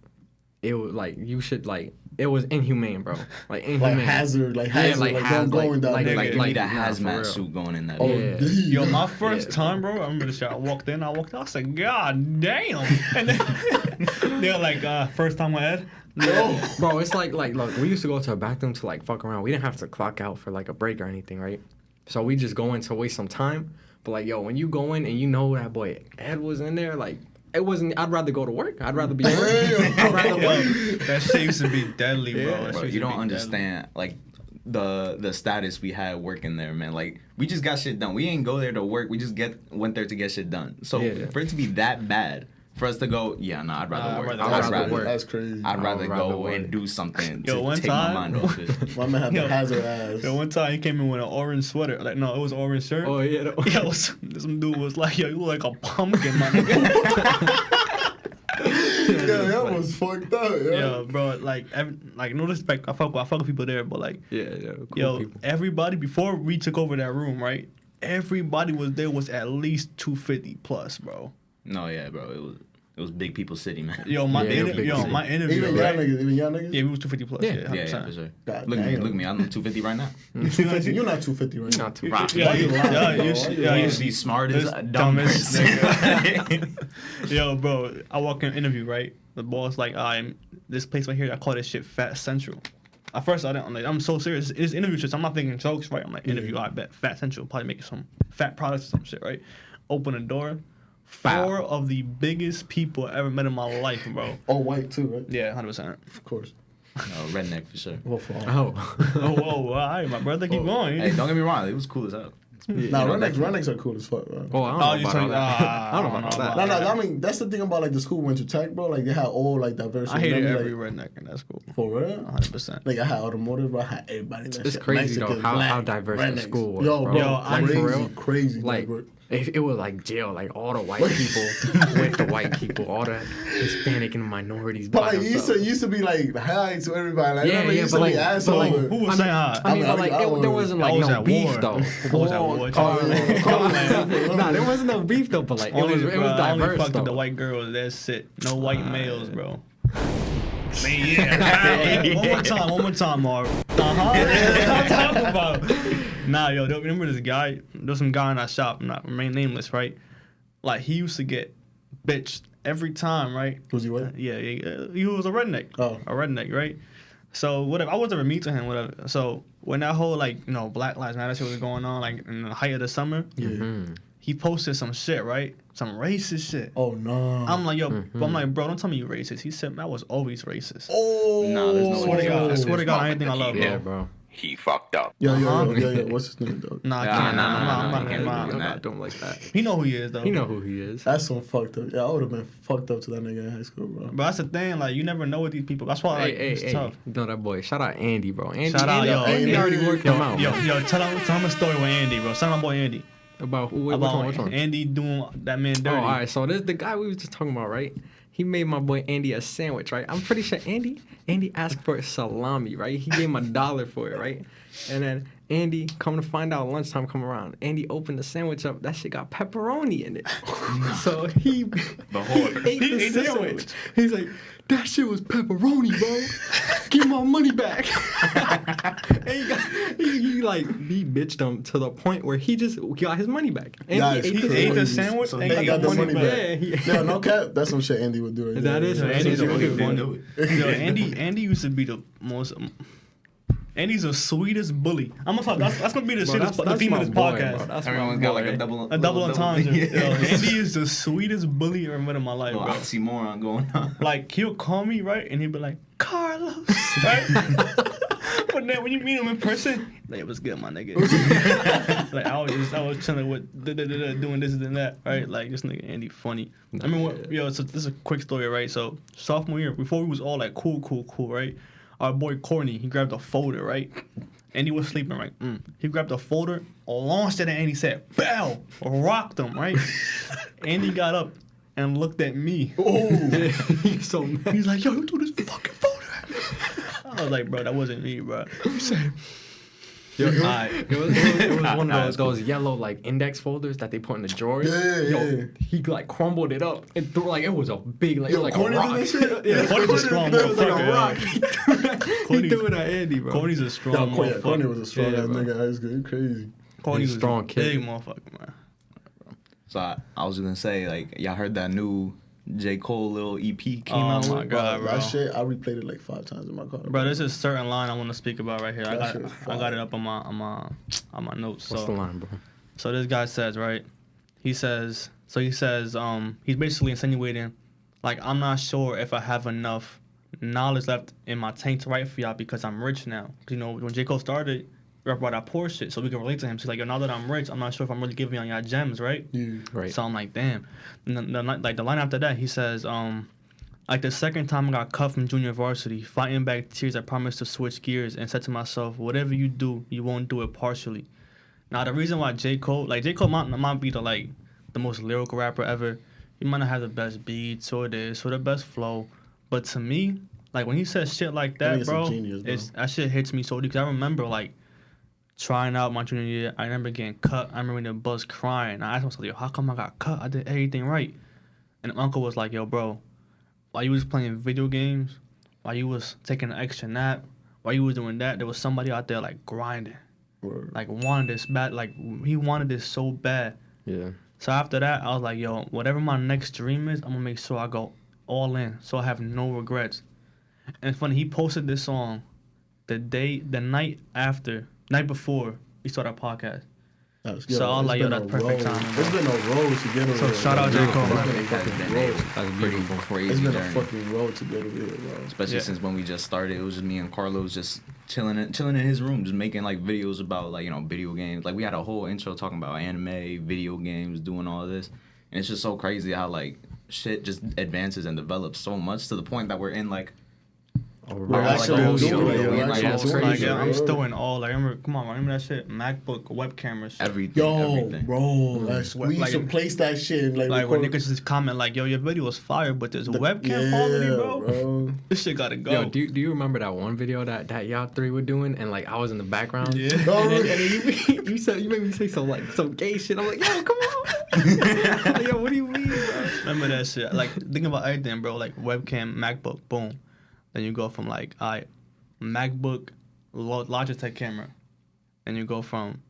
[SPEAKER 5] it was like you should like it was inhumane, bro. Like inhumane.
[SPEAKER 4] Like hazard, like
[SPEAKER 5] Yeah,
[SPEAKER 4] hazard,
[SPEAKER 5] like
[SPEAKER 4] like
[SPEAKER 5] haz-
[SPEAKER 4] going
[SPEAKER 5] like-
[SPEAKER 4] down
[SPEAKER 5] like-
[SPEAKER 4] there.
[SPEAKER 3] Like, you
[SPEAKER 5] like-
[SPEAKER 3] need a
[SPEAKER 5] nah, for
[SPEAKER 3] hazmat
[SPEAKER 5] real.
[SPEAKER 3] suit going in that.
[SPEAKER 4] Oh,
[SPEAKER 5] Yeah.
[SPEAKER 4] D.
[SPEAKER 2] Yo, my first
[SPEAKER 5] Yeah.
[SPEAKER 2] time, bro, I remember this shit. I walked in, I said, God damn. And then they're like, first time with Ed?
[SPEAKER 4] No.
[SPEAKER 5] Bro, it's like look, we used to go to a bathroom to like fuck around. We didn't have to clock out for like a break or anything, right? So we just go in to waste some time. But like, yo, when you go in and you know that boy Ed was in there, like it wasn't. I'd rather go to work. I'd rather be. At work. I'd rather
[SPEAKER 2] Yo,
[SPEAKER 5] work.
[SPEAKER 2] that shit used to be deadly, bro.
[SPEAKER 5] Yeah.
[SPEAKER 2] That shit
[SPEAKER 3] Bro,
[SPEAKER 2] used
[SPEAKER 3] you
[SPEAKER 2] to
[SPEAKER 3] don't
[SPEAKER 2] be
[SPEAKER 3] understand like the status we had working there, man. Like we just got shit done. We ain't go there to work. We just went there to get shit done. So
[SPEAKER 5] Yeah.
[SPEAKER 3] for it to be that bad, for us to go, yeah, no, I'd rather
[SPEAKER 2] I'd
[SPEAKER 3] work.
[SPEAKER 2] rather
[SPEAKER 3] I'd
[SPEAKER 5] rather work.
[SPEAKER 4] That's crazy.
[SPEAKER 3] I'd rather
[SPEAKER 5] I'd
[SPEAKER 3] go
[SPEAKER 5] rather work.
[SPEAKER 3] and do something
[SPEAKER 2] Yo,
[SPEAKER 3] to
[SPEAKER 2] one
[SPEAKER 3] take my
[SPEAKER 2] time-
[SPEAKER 3] mind off it.
[SPEAKER 4] My man had
[SPEAKER 2] Yo.
[SPEAKER 4] the hazard ass.
[SPEAKER 2] Yo, one time he came in with an orange sweater. Like, no, it was an orange shirt.
[SPEAKER 5] Oh yeah.
[SPEAKER 2] Yo, some dude was like, yo, you look like a pumpkin, my nigga.
[SPEAKER 4] Yeah, that was fucked up. Yeah.
[SPEAKER 2] Yo, bro, like, no respect. I fuck with people there, but like,
[SPEAKER 5] Yeah, cool
[SPEAKER 2] yo,
[SPEAKER 5] people.
[SPEAKER 2] everybody before we took over that room, right? Everybody was at least 250 plus, bro.
[SPEAKER 3] No, yeah, bro, it was big people city, man.
[SPEAKER 2] Yo, my
[SPEAKER 5] Yeah,
[SPEAKER 2] interview,
[SPEAKER 5] big city.
[SPEAKER 2] my interview,
[SPEAKER 4] Even y'all
[SPEAKER 2] right?
[SPEAKER 4] niggas, even y'all niggas.
[SPEAKER 2] Yeah, we was 250 plus.
[SPEAKER 5] Yeah.
[SPEAKER 2] Yeah, 100%.
[SPEAKER 3] Yeah, for sure.
[SPEAKER 4] God
[SPEAKER 3] Look at
[SPEAKER 4] damn.
[SPEAKER 3] me, I'm 250 right now.
[SPEAKER 4] You 250. You're not 250 right now.
[SPEAKER 5] Not too.
[SPEAKER 3] Rock.
[SPEAKER 2] Yeah, you,
[SPEAKER 4] Why you
[SPEAKER 2] yeah,
[SPEAKER 4] lying,
[SPEAKER 2] you,
[SPEAKER 4] bro?
[SPEAKER 2] should-
[SPEAKER 4] Why you
[SPEAKER 2] yeah,
[SPEAKER 4] lying?
[SPEAKER 2] you
[SPEAKER 3] Used to be smart as
[SPEAKER 2] This
[SPEAKER 3] a dumb
[SPEAKER 2] dumbest
[SPEAKER 3] person.
[SPEAKER 2] Yo, bro, I walk in interview, right? The boss like, this place right here, I call this shit Fat Central. At first, I'm so serious. It's interview shit. So I'm not thinking jokes, right? I'm like, interview, I bet Fat Central, probably making some fat products or some shit, right? Open the door.
[SPEAKER 5] Wow.
[SPEAKER 2] 4 of the biggest people I ever met in my life, bro.
[SPEAKER 4] All white too, right?
[SPEAKER 2] Yeah, 100%.
[SPEAKER 4] Of course.
[SPEAKER 3] No, redneck for sure.
[SPEAKER 4] Well, for all.
[SPEAKER 5] Oh.
[SPEAKER 2] Oh, whoa, all right, my brother, keep going.
[SPEAKER 3] Hey, don't get me wrong, it was cool as hell.
[SPEAKER 4] Nah,
[SPEAKER 3] know,
[SPEAKER 4] rednecks are cool as fuck, bro.
[SPEAKER 5] Oh, I don't
[SPEAKER 2] Oh,
[SPEAKER 5] know
[SPEAKER 2] you
[SPEAKER 5] about
[SPEAKER 2] talking-
[SPEAKER 5] all that. I don't know
[SPEAKER 2] no,
[SPEAKER 5] about
[SPEAKER 2] no,
[SPEAKER 5] that.
[SPEAKER 4] No, I mean that's the thing about like the school we went to tech, bro. Like they had all like diverse.
[SPEAKER 2] I hated
[SPEAKER 4] like,
[SPEAKER 2] every redneck in that school.
[SPEAKER 4] For real?
[SPEAKER 2] 100%.
[SPEAKER 4] Like I had automotive, bro. I had everybody. In that
[SPEAKER 5] It's
[SPEAKER 4] shit.
[SPEAKER 5] crazy, though,
[SPEAKER 4] Mexicans,
[SPEAKER 5] how
[SPEAKER 4] black,
[SPEAKER 5] diverse the
[SPEAKER 4] rednecks.
[SPEAKER 5] school was,
[SPEAKER 4] Yo,
[SPEAKER 5] bro.
[SPEAKER 4] bro,
[SPEAKER 2] Yo, I'm
[SPEAKER 4] crazy,
[SPEAKER 5] for real.
[SPEAKER 4] crazy.
[SPEAKER 5] Like,
[SPEAKER 4] bro.
[SPEAKER 5] it was like jail, like all the white people with the white people, all the Hispanic and minorities.
[SPEAKER 4] But
[SPEAKER 5] by
[SPEAKER 4] like
[SPEAKER 5] themselves.
[SPEAKER 4] it used to be like hi to everybody. Like,
[SPEAKER 5] Yeah,
[SPEAKER 4] remember, it
[SPEAKER 5] yeah,
[SPEAKER 4] used
[SPEAKER 5] but
[SPEAKER 4] to be
[SPEAKER 5] like-
[SPEAKER 4] asshole.
[SPEAKER 5] but like,
[SPEAKER 2] Who was saying hi?
[SPEAKER 5] I mean,
[SPEAKER 4] I
[SPEAKER 5] but like
[SPEAKER 4] mean,
[SPEAKER 5] there wasn't
[SPEAKER 2] I
[SPEAKER 5] like
[SPEAKER 2] was
[SPEAKER 5] no
[SPEAKER 2] at
[SPEAKER 5] beef
[SPEAKER 2] war.
[SPEAKER 5] though.
[SPEAKER 2] Who was at war?
[SPEAKER 5] Nah, there wasn't no beef though, but like it was
[SPEAKER 2] I only
[SPEAKER 5] diverse
[SPEAKER 2] fucked
[SPEAKER 5] though.
[SPEAKER 2] with the white girls. That's it. No white males, bro. Man, yeah. One more time, Marv. What I'm talking about. Nah, yo, remember this guy? There's some guy in our shop, not remain nameless, right? Like he used to get bitched every time, right?
[SPEAKER 4] Was he white?
[SPEAKER 2] Yeah, he was a redneck.
[SPEAKER 4] Oh.
[SPEAKER 2] A redneck, right? So whatever, I was never meet to him, whatever. So when that whole like Black Lives Matter shit was going on, like in the height of the summer,
[SPEAKER 4] Yeah.
[SPEAKER 2] he posted some shit, right? Some racist shit.
[SPEAKER 4] Oh no.
[SPEAKER 2] I'm like, yo, but I'm like, bro, don't tell me you racist. He said, I was always racist.
[SPEAKER 4] Oh.
[SPEAKER 3] Nah, there's no
[SPEAKER 2] I swear to
[SPEAKER 3] way.
[SPEAKER 2] God, I swear to God, anything I love, bro.
[SPEAKER 5] Yeah, bro.
[SPEAKER 6] he fucked up.
[SPEAKER 4] Yo. What's his name, though?
[SPEAKER 2] Nah, I
[SPEAKER 3] Nah,
[SPEAKER 2] can't.
[SPEAKER 3] nah,
[SPEAKER 2] I'm
[SPEAKER 3] nah,
[SPEAKER 2] not
[SPEAKER 3] nah,
[SPEAKER 2] gonna
[SPEAKER 3] nah,
[SPEAKER 2] lie.
[SPEAKER 3] nah,
[SPEAKER 5] I'm
[SPEAKER 3] nah.
[SPEAKER 5] not doing like that.
[SPEAKER 2] He know who he is though.
[SPEAKER 5] He know who he is.
[SPEAKER 4] That's some fucked up. Yeah, I would have been fucked up to that nigga in high school, bro.
[SPEAKER 2] But that's the thing. Like you never know with these people. That's why like it's tough.
[SPEAKER 5] You know that boy. Shout out Andy, bro. Andy,
[SPEAKER 2] Shout out, yo.
[SPEAKER 5] Andy already worked him out.
[SPEAKER 2] Yo, tell him a story with Andy, bro. Shout out my boy Andy.
[SPEAKER 5] About who? Which
[SPEAKER 2] About
[SPEAKER 5] one?
[SPEAKER 2] Andy doing that man dirty.
[SPEAKER 5] Oh, all right. So this is the guy we was just talking about, right? He made my boy Andy a sandwich, right? I'm pretty sure Andy asked for salami, right? He gave him $1 for it, right? And then Andy, come to find out, lunchtime come around. Andy opened the sandwich up. That shit got pepperoni in it. So he ate the sandwich. He's like, that shit was pepperoni, bro. Give my money back. And he bitched him to the point where he just got his money back. And
[SPEAKER 4] Guys,
[SPEAKER 2] he ate the sandwich
[SPEAKER 4] So
[SPEAKER 2] and
[SPEAKER 4] he got the money back.
[SPEAKER 5] Yeah,
[SPEAKER 4] Yeah, no cap. That's some shit Andy would do. Right
[SPEAKER 5] That
[SPEAKER 4] there.
[SPEAKER 5] is
[SPEAKER 2] Yo,
[SPEAKER 5] what
[SPEAKER 2] Andy's a
[SPEAKER 5] Andy
[SPEAKER 2] really
[SPEAKER 5] would
[SPEAKER 2] funny. Yo, Andy used to be the most. Andy's the sweetest bully. I'm gonna talk. That's gonna be the shit. The theme of this podcast.
[SPEAKER 3] Everyone's got like a double
[SPEAKER 2] entendre.
[SPEAKER 3] Yeah.
[SPEAKER 2] Yo, Andy is the sweetest bully I ever met in my life,
[SPEAKER 3] little
[SPEAKER 2] bro.
[SPEAKER 3] oxymoron going on.
[SPEAKER 2] Like he'll call me right, and he'll be like, Carlos, right? But then when you meet him in person, like, what's good, my nigga? Like I was chilling with doing this and that, right? Like this nigga Andy funny. I mean, so this is a quick story, right? So sophomore year, before we was all like cool, right? Our boy Courtney, he grabbed a folder, right? Andy was sleeping, right? He grabbed a folder, launched it, and Andy said, "Bow!" Rocked him, right? Andy got up and looked at me.
[SPEAKER 4] Oh,
[SPEAKER 5] He's so mad.
[SPEAKER 2] He's like, "Yo, you threw this fucking folder at me." I was like, "Bro, that wasn't me, bro." He said,
[SPEAKER 5] Yo,
[SPEAKER 2] Alright.
[SPEAKER 5] it was one of those yellow like index folders that they put in the drawers.
[SPEAKER 4] Yeah.
[SPEAKER 5] He like crumbled it up and threw like it was a big like
[SPEAKER 4] Yo,
[SPEAKER 5] it was like
[SPEAKER 4] Corny
[SPEAKER 5] a rock.
[SPEAKER 4] did that shit?
[SPEAKER 5] Yeah,
[SPEAKER 2] Courtney's a strong
[SPEAKER 5] it was like a
[SPEAKER 2] motherfucker,
[SPEAKER 5] rock.
[SPEAKER 2] yeah.
[SPEAKER 5] He threw it at Andy, bro.
[SPEAKER 2] Courtney's a strong motherfucker.
[SPEAKER 4] Corny was a strong
[SPEAKER 5] Yeah,
[SPEAKER 4] ass
[SPEAKER 5] bro.
[SPEAKER 4] nigga in high school. You crazy.
[SPEAKER 2] Courtney
[SPEAKER 5] He's
[SPEAKER 2] was
[SPEAKER 5] a strong
[SPEAKER 2] a
[SPEAKER 5] kid.
[SPEAKER 2] big motherfucker, man.
[SPEAKER 3] So I was gonna say, like, y'all heard that new J. Cole little EP came
[SPEAKER 2] Oh
[SPEAKER 3] out?
[SPEAKER 2] my god, bro.
[SPEAKER 4] That shit, I replayed it like 5 times in my car.
[SPEAKER 2] Bro, there's a certain line I want to speak about right here.
[SPEAKER 4] That
[SPEAKER 2] I
[SPEAKER 4] shit was
[SPEAKER 2] got
[SPEAKER 4] fire.
[SPEAKER 2] it up on my notes.
[SPEAKER 5] What's
[SPEAKER 2] So
[SPEAKER 5] the line, bro?
[SPEAKER 2] So this guy says, right? He says, he's basically insinuating, like, I'm not sure if I have enough knowledge left in my tank to write for y'all because I'm rich now. 'Cause, you know, when J. Cole started, we rap about that poor shit, so we can relate to him. So like, yo, now that I'm rich, I'm not sure if I'm really giving y'all gems, right?
[SPEAKER 4] Yeah.
[SPEAKER 5] Right.
[SPEAKER 2] So I'm like, damn. And the line after that, he says, like the second time I got cut from junior varsity, fighting back tears, I promised to switch gears and said to myself, whatever you do, you won't do it partially. Now the reason why J. Cole might be the most lyrical rapper ever. He might not have the best beats or this or the best flow, but to me, like when he says shit like
[SPEAKER 4] I
[SPEAKER 2] that,
[SPEAKER 4] think it's a
[SPEAKER 2] bro,
[SPEAKER 4] genius, bro.
[SPEAKER 2] that shit hits me so deep. 'Cause I remember like trying out my junior year. I remember getting cut. I remember the bus crying. I asked myself, yo, how come I got cut? I did everything right. And the uncle was like, yo, bro, while you was playing video games, while you was taking an extra nap, while you was doing that, there was somebody out there like grinding,
[SPEAKER 4] Word.
[SPEAKER 2] like wanted this bad, like he wanted this so bad.
[SPEAKER 5] Yeah.
[SPEAKER 2] So after that, I was like, yo, whatever my next dream is, I'm gonna make sure I go all in, so I have no regrets. And it's funny, he posted this song the night before we started our podcast. So I was like, yo, that's perfect timing, bro.
[SPEAKER 4] It's been a road to get over
[SPEAKER 2] So
[SPEAKER 4] here,
[SPEAKER 2] shout out
[SPEAKER 4] bro.
[SPEAKER 2] J. Cole,
[SPEAKER 4] It's
[SPEAKER 2] man.
[SPEAKER 4] been a fucking road.
[SPEAKER 3] That's pretty crazy
[SPEAKER 4] It's been a
[SPEAKER 3] journey.
[SPEAKER 4] fucking road to get over here, bro.
[SPEAKER 3] Especially
[SPEAKER 2] Yeah.
[SPEAKER 3] since when we just started, it was just me and Carlos just chilling in his room, just making like videos about like, you know, video games. Like we had a whole intro talking about anime, video games, doing all this, and it's just so crazy how like shit just advances and develops so much to the point that we're in like.
[SPEAKER 4] We're
[SPEAKER 3] like
[SPEAKER 4] actually
[SPEAKER 3] a whole
[SPEAKER 4] doing
[SPEAKER 3] studio,
[SPEAKER 4] it,
[SPEAKER 3] we
[SPEAKER 4] we're
[SPEAKER 3] like
[SPEAKER 4] actually
[SPEAKER 3] it's
[SPEAKER 4] doing
[SPEAKER 3] crazy,
[SPEAKER 4] it,
[SPEAKER 2] Like, I'm
[SPEAKER 4] bro.
[SPEAKER 2] still in all. Like, remember that shit? MacBook, webcam, shit.
[SPEAKER 3] Everything.
[SPEAKER 4] Yo,
[SPEAKER 3] everything.
[SPEAKER 4] bro, we used to place that shit and like
[SPEAKER 2] Like when
[SPEAKER 4] record-
[SPEAKER 2] niggas just comment like, yo, your video was fire, but there's
[SPEAKER 4] the-
[SPEAKER 2] webcam quality, bro. This shit gotta go.
[SPEAKER 5] Yo, do you remember that one video that y'all three were doing and like I was in the background?
[SPEAKER 2] Yeah.
[SPEAKER 5] And then you made me say some gay shit. I'm like, yo, come on. Like, yo, what do you mean, bro?
[SPEAKER 2] Remember that shit? Like, think about everything, bro. Like webcam, MacBook, boom. Then you go from like, MacBook, Logitech camera. Then you go from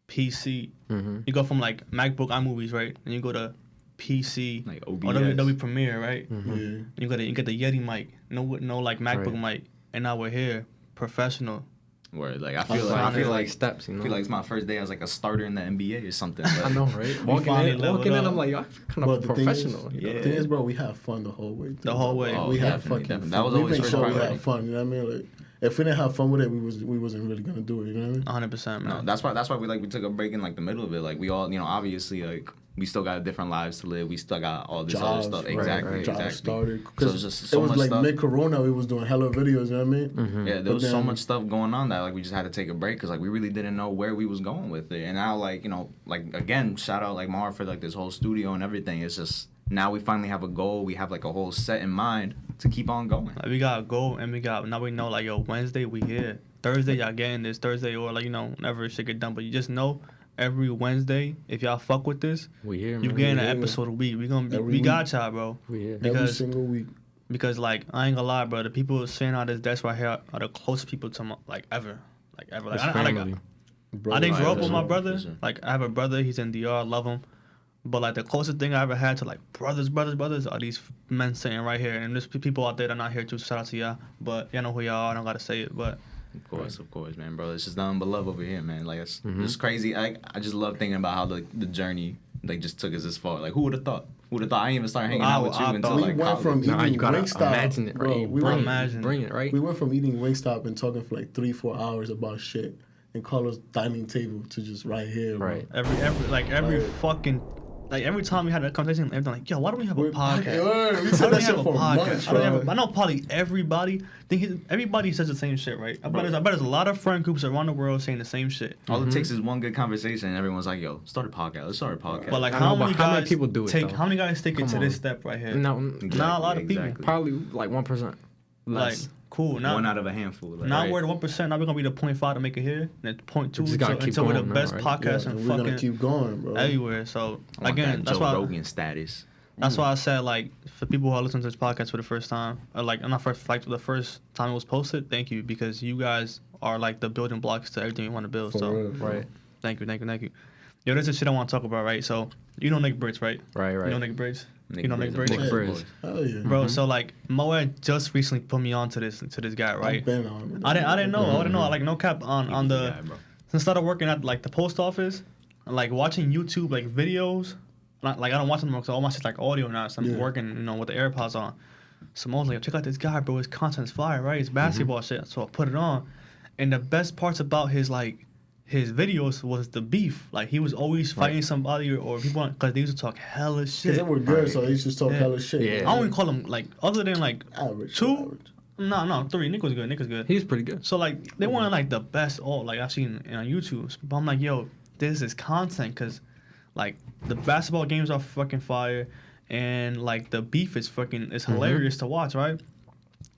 [SPEAKER 2] PC.
[SPEAKER 5] Mm-hmm.
[SPEAKER 2] You go from like MacBook iMovies, right? Then you go to PC,
[SPEAKER 3] Like
[SPEAKER 2] or
[SPEAKER 3] OBS.
[SPEAKER 2] Adobe Premiere, right?
[SPEAKER 4] Yeah.
[SPEAKER 2] You get the Yeti mic, no like MacBook
[SPEAKER 5] Right.
[SPEAKER 2] mic, and now we're here, professional.
[SPEAKER 3] Where like I
[SPEAKER 5] I
[SPEAKER 3] feel like
[SPEAKER 5] steps, you know.
[SPEAKER 3] I feel like it's my first day as like a starter in the NBA or something.
[SPEAKER 5] I know, right? Walking
[SPEAKER 2] finally
[SPEAKER 5] in,
[SPEAKER 2] leveled
[SPEAKER 5] I'm
[SPEAKER 2] up.
[SPEAKER 5] like, yo, I feel kind
[SPEAKER 4] But
[SPEAKER 5] of
[SPEAKER 4] the thing is-
[SPEAKER 5] professional. you know?
[SPEAKER 4] The thing is, bro, we had fun the whole way.
[SPEAKER 2] The whole way.
[SPEAKER 3] Oh,
[SPEAKER 4] we had
[SPEAKER 3] definitely,
[SPEAKER 4] fucking
[SPEAKER 3] definitely.
[SPEAKER 4] fun.
[SPEAKER 3] That was
[SPEAKER 4] we
[SPEAKER 3] always
[SPEAKER 4] made
[SPEAKER 3] first
[SPEAKER 4] sure we
[SPEAKER 3] priority.
[SPEAKER 4] had fun. You know what I mean? Like if we didn't have fun with it, we wasn't really gonna do it. You know what I mean?
[SPEAKER 2] 100%, man.
[SPEAKER 3] No, that's why we took a break in like the middle of it. Like we all, obviously like we still got different lives to live. We still got all this other stuff. Exactly.
[SPEAKER 4] Jobs started.
[SPEAKER 3] So it's just so
[SPEAKER 4] it was
[SPEAKER 3] much
[SPEAKER 4] like
[SPEAKER 3] stuff.
[SPEAKER 4] mid-corona, we was doing hella videos. You know what I mean?
[SPEAKER 5] Mm-hmm.
[SPEAKER 3] Yeah, there was so much stuff going on that like we just had to take a break because like we really didn't know where we was going with it. And now like like again, shout out like Mar for like this whole studio and everything. It's just now we finally have a goal. We have like a whole set in mind to keep on going.
[SPEAKER 2] Like, we got a goal, and now we know like, yo, Wednesday we here. Thursday y'all getting this. Thursday or like whenever shit get done. But you just know every Wednesday, if y'all fuck with this,
[SPEAKER 5] we here, man.
[SPEAKER 2] You getting an episode a week. We got y'all, bro.
[SPEAKER 5] We here.
[SPEAKER 4] Every single week.
[SPEAKER 2] Because like I ain't gonna lie, bro, the people sitting on this desk right here are the closest people to my, like ever. Like I didn't grow up with my brother. Like I have a brother, he's in DR, I love him. But like the closest thing I ever had to like brothers are these men sitting right here. And there's people out there that are not here too. Shout out to y'all. But y'all know who y'all are. I don't gotta say it. But
[SPEAKER 3] Of course, man, bro. It's just nothing but love over here, man. Like it's crazy. I just love thinking about how the journey like just took us this far. Like who would have thought? I didn't even start hanging out with you until like
[SPEAKER 4] we went from eating
[SPEAKER 5] you gotta
[SPEAKER 4] Wingstop.
[SPEAKER 5] imagine it, right?
[SPEAKER 4] Bro,
[SPEAKER 5] bring it, right?
[SPEAKER 4] We went from eating Wingstop and talking for like 3-4 hours about shit and Carlos' dining table to just right here, bro.
[SPEAKER 5] Right.
[SPEAKER 2] Every time we had a conversation, everything like, yo, why don't we have a podcast?
[SPEAKER 4] We said that shit for months, bro.
[SPEAKER 2] I know probably everybody says the same shit, right? I bet there's a lot of friend groups around the world saying the same shit.
[SPEAKER 3] All it takes is one good conversation, and everyone's like, "Yo, start a podcast. Let's start a podcast."
[SPEAKER 2] But like,
[SPEAKER 5] I
[SPEAKER 2] how
[SPEAKER 5] know,
[SPEAKER 2] many
[SPEAKER 5] but how
[SPEAKER 2] guys
[SPEAKER 5] many people do it, though?
[SPEAKER 2] How many guys take it to
[SPEAKER 5] Come
[SPEAKER 2] this
[SPEAKER 5] on.
[SPEAKER 2] step right here?
[SPEAKER 5] No,
[SPEAKER 2] Not a lot of people.
[SPEAKER 5] probably like 1%.
[SPEAKER 2] Like, cool. Now,
[SPEAKER 3] one out of a handful. Like,
[SPEAKER 2] now we're at 1%. Now we're gonna be the 0.5 to make it here, and then 0.2
[SPEAKER 5] just gotta keep
[SPEAKER 2] until we're the
[SPEAKER 5] going
[SPEAKER 2] best
[SPEAKER 5] now, right?
[SPEAKER 2] podcast
[SPEAKER 4] Yeah,
[SPEAKER 2] and
[SPEAKER 4] we're gonna
[SPEAKER 2] fucking
[SPEAKER 4] keep going, bro.
[SPEAKER 2] everywhere. So
[SPEAKER 3] I want
[SPEAKER 2] again,
[SPEAKER 3] that
[SPEAKER 2] that's
[SPEAKER 3] Joe
[SPEAKER 2] why.
[SPEAKER 3] Rogan status.
[SPEAKER 2] That's why I said, like, for people who are listening to this podcast for the first time, or like, not first, like, the first time it was posted, thank you, because you guys are like the building blocks to everything we want to build.
[SPEAKER 4] For
[SPEAKER 2] so,
[SPEAKER 4] real,
[SPEAKER 5] Right.
[SPEAKER 2] thank you. Yo, there's a shit I want to talk about, right? So, you know Nick Briggs, right?
[SPEAKER 5] Right.
[SPEAKER 2] You know Nick Briggs?
[SPEAKER 3] Nick
[SPEAKER 2] You know Nick
[SPEAKER 3] Briggs,
[SPEAKER 2] Briggs?
[SPEAKER 3] of
[SPEAKER 5] Nick
[SPEAKER 3] course.
[SPEAKER 5] Briggs.
[SPEAKER 4] Hell yeah.
[SPEAKER 2] Bro, so like Moet just recently put me on to this guy, right?
[SPEAKER 4] I've been on it.
[SPEAKER 2] I didn't know. Like, no cap on the
[SPEAKER 3] guy, bro.
[SPEAKER 2] since I started working at like the post office, like watching YouTube like videos. Like I don't watch them because all my shit's like audio now. So I'm working, with the AirPods on. So I was like, check out this guy, bro. His content's fire, right? It's basketball shit. So I put it on, and the best parts about his videos was the beef. Like he was always fighting somebody or people because they used to talk hella shit.
[SPEAKER 4] Because they were good, so they used to talk hella shit.
[SPEAKER 5] Yeah.
[SPEAKER 2] I don't even call him like other than like
[SPEAKER 4] Average.
[SPEAKER 2] 2. No, 3. Nick was good.
[SPEAKER 5] He's pretty good.
[SPEAKER 2] So like they weren't like the best I've seen on YouTube. But I'm like, yo, this is content because like the basketball games are fucking fire, and like the beef is hilarious to watch, right?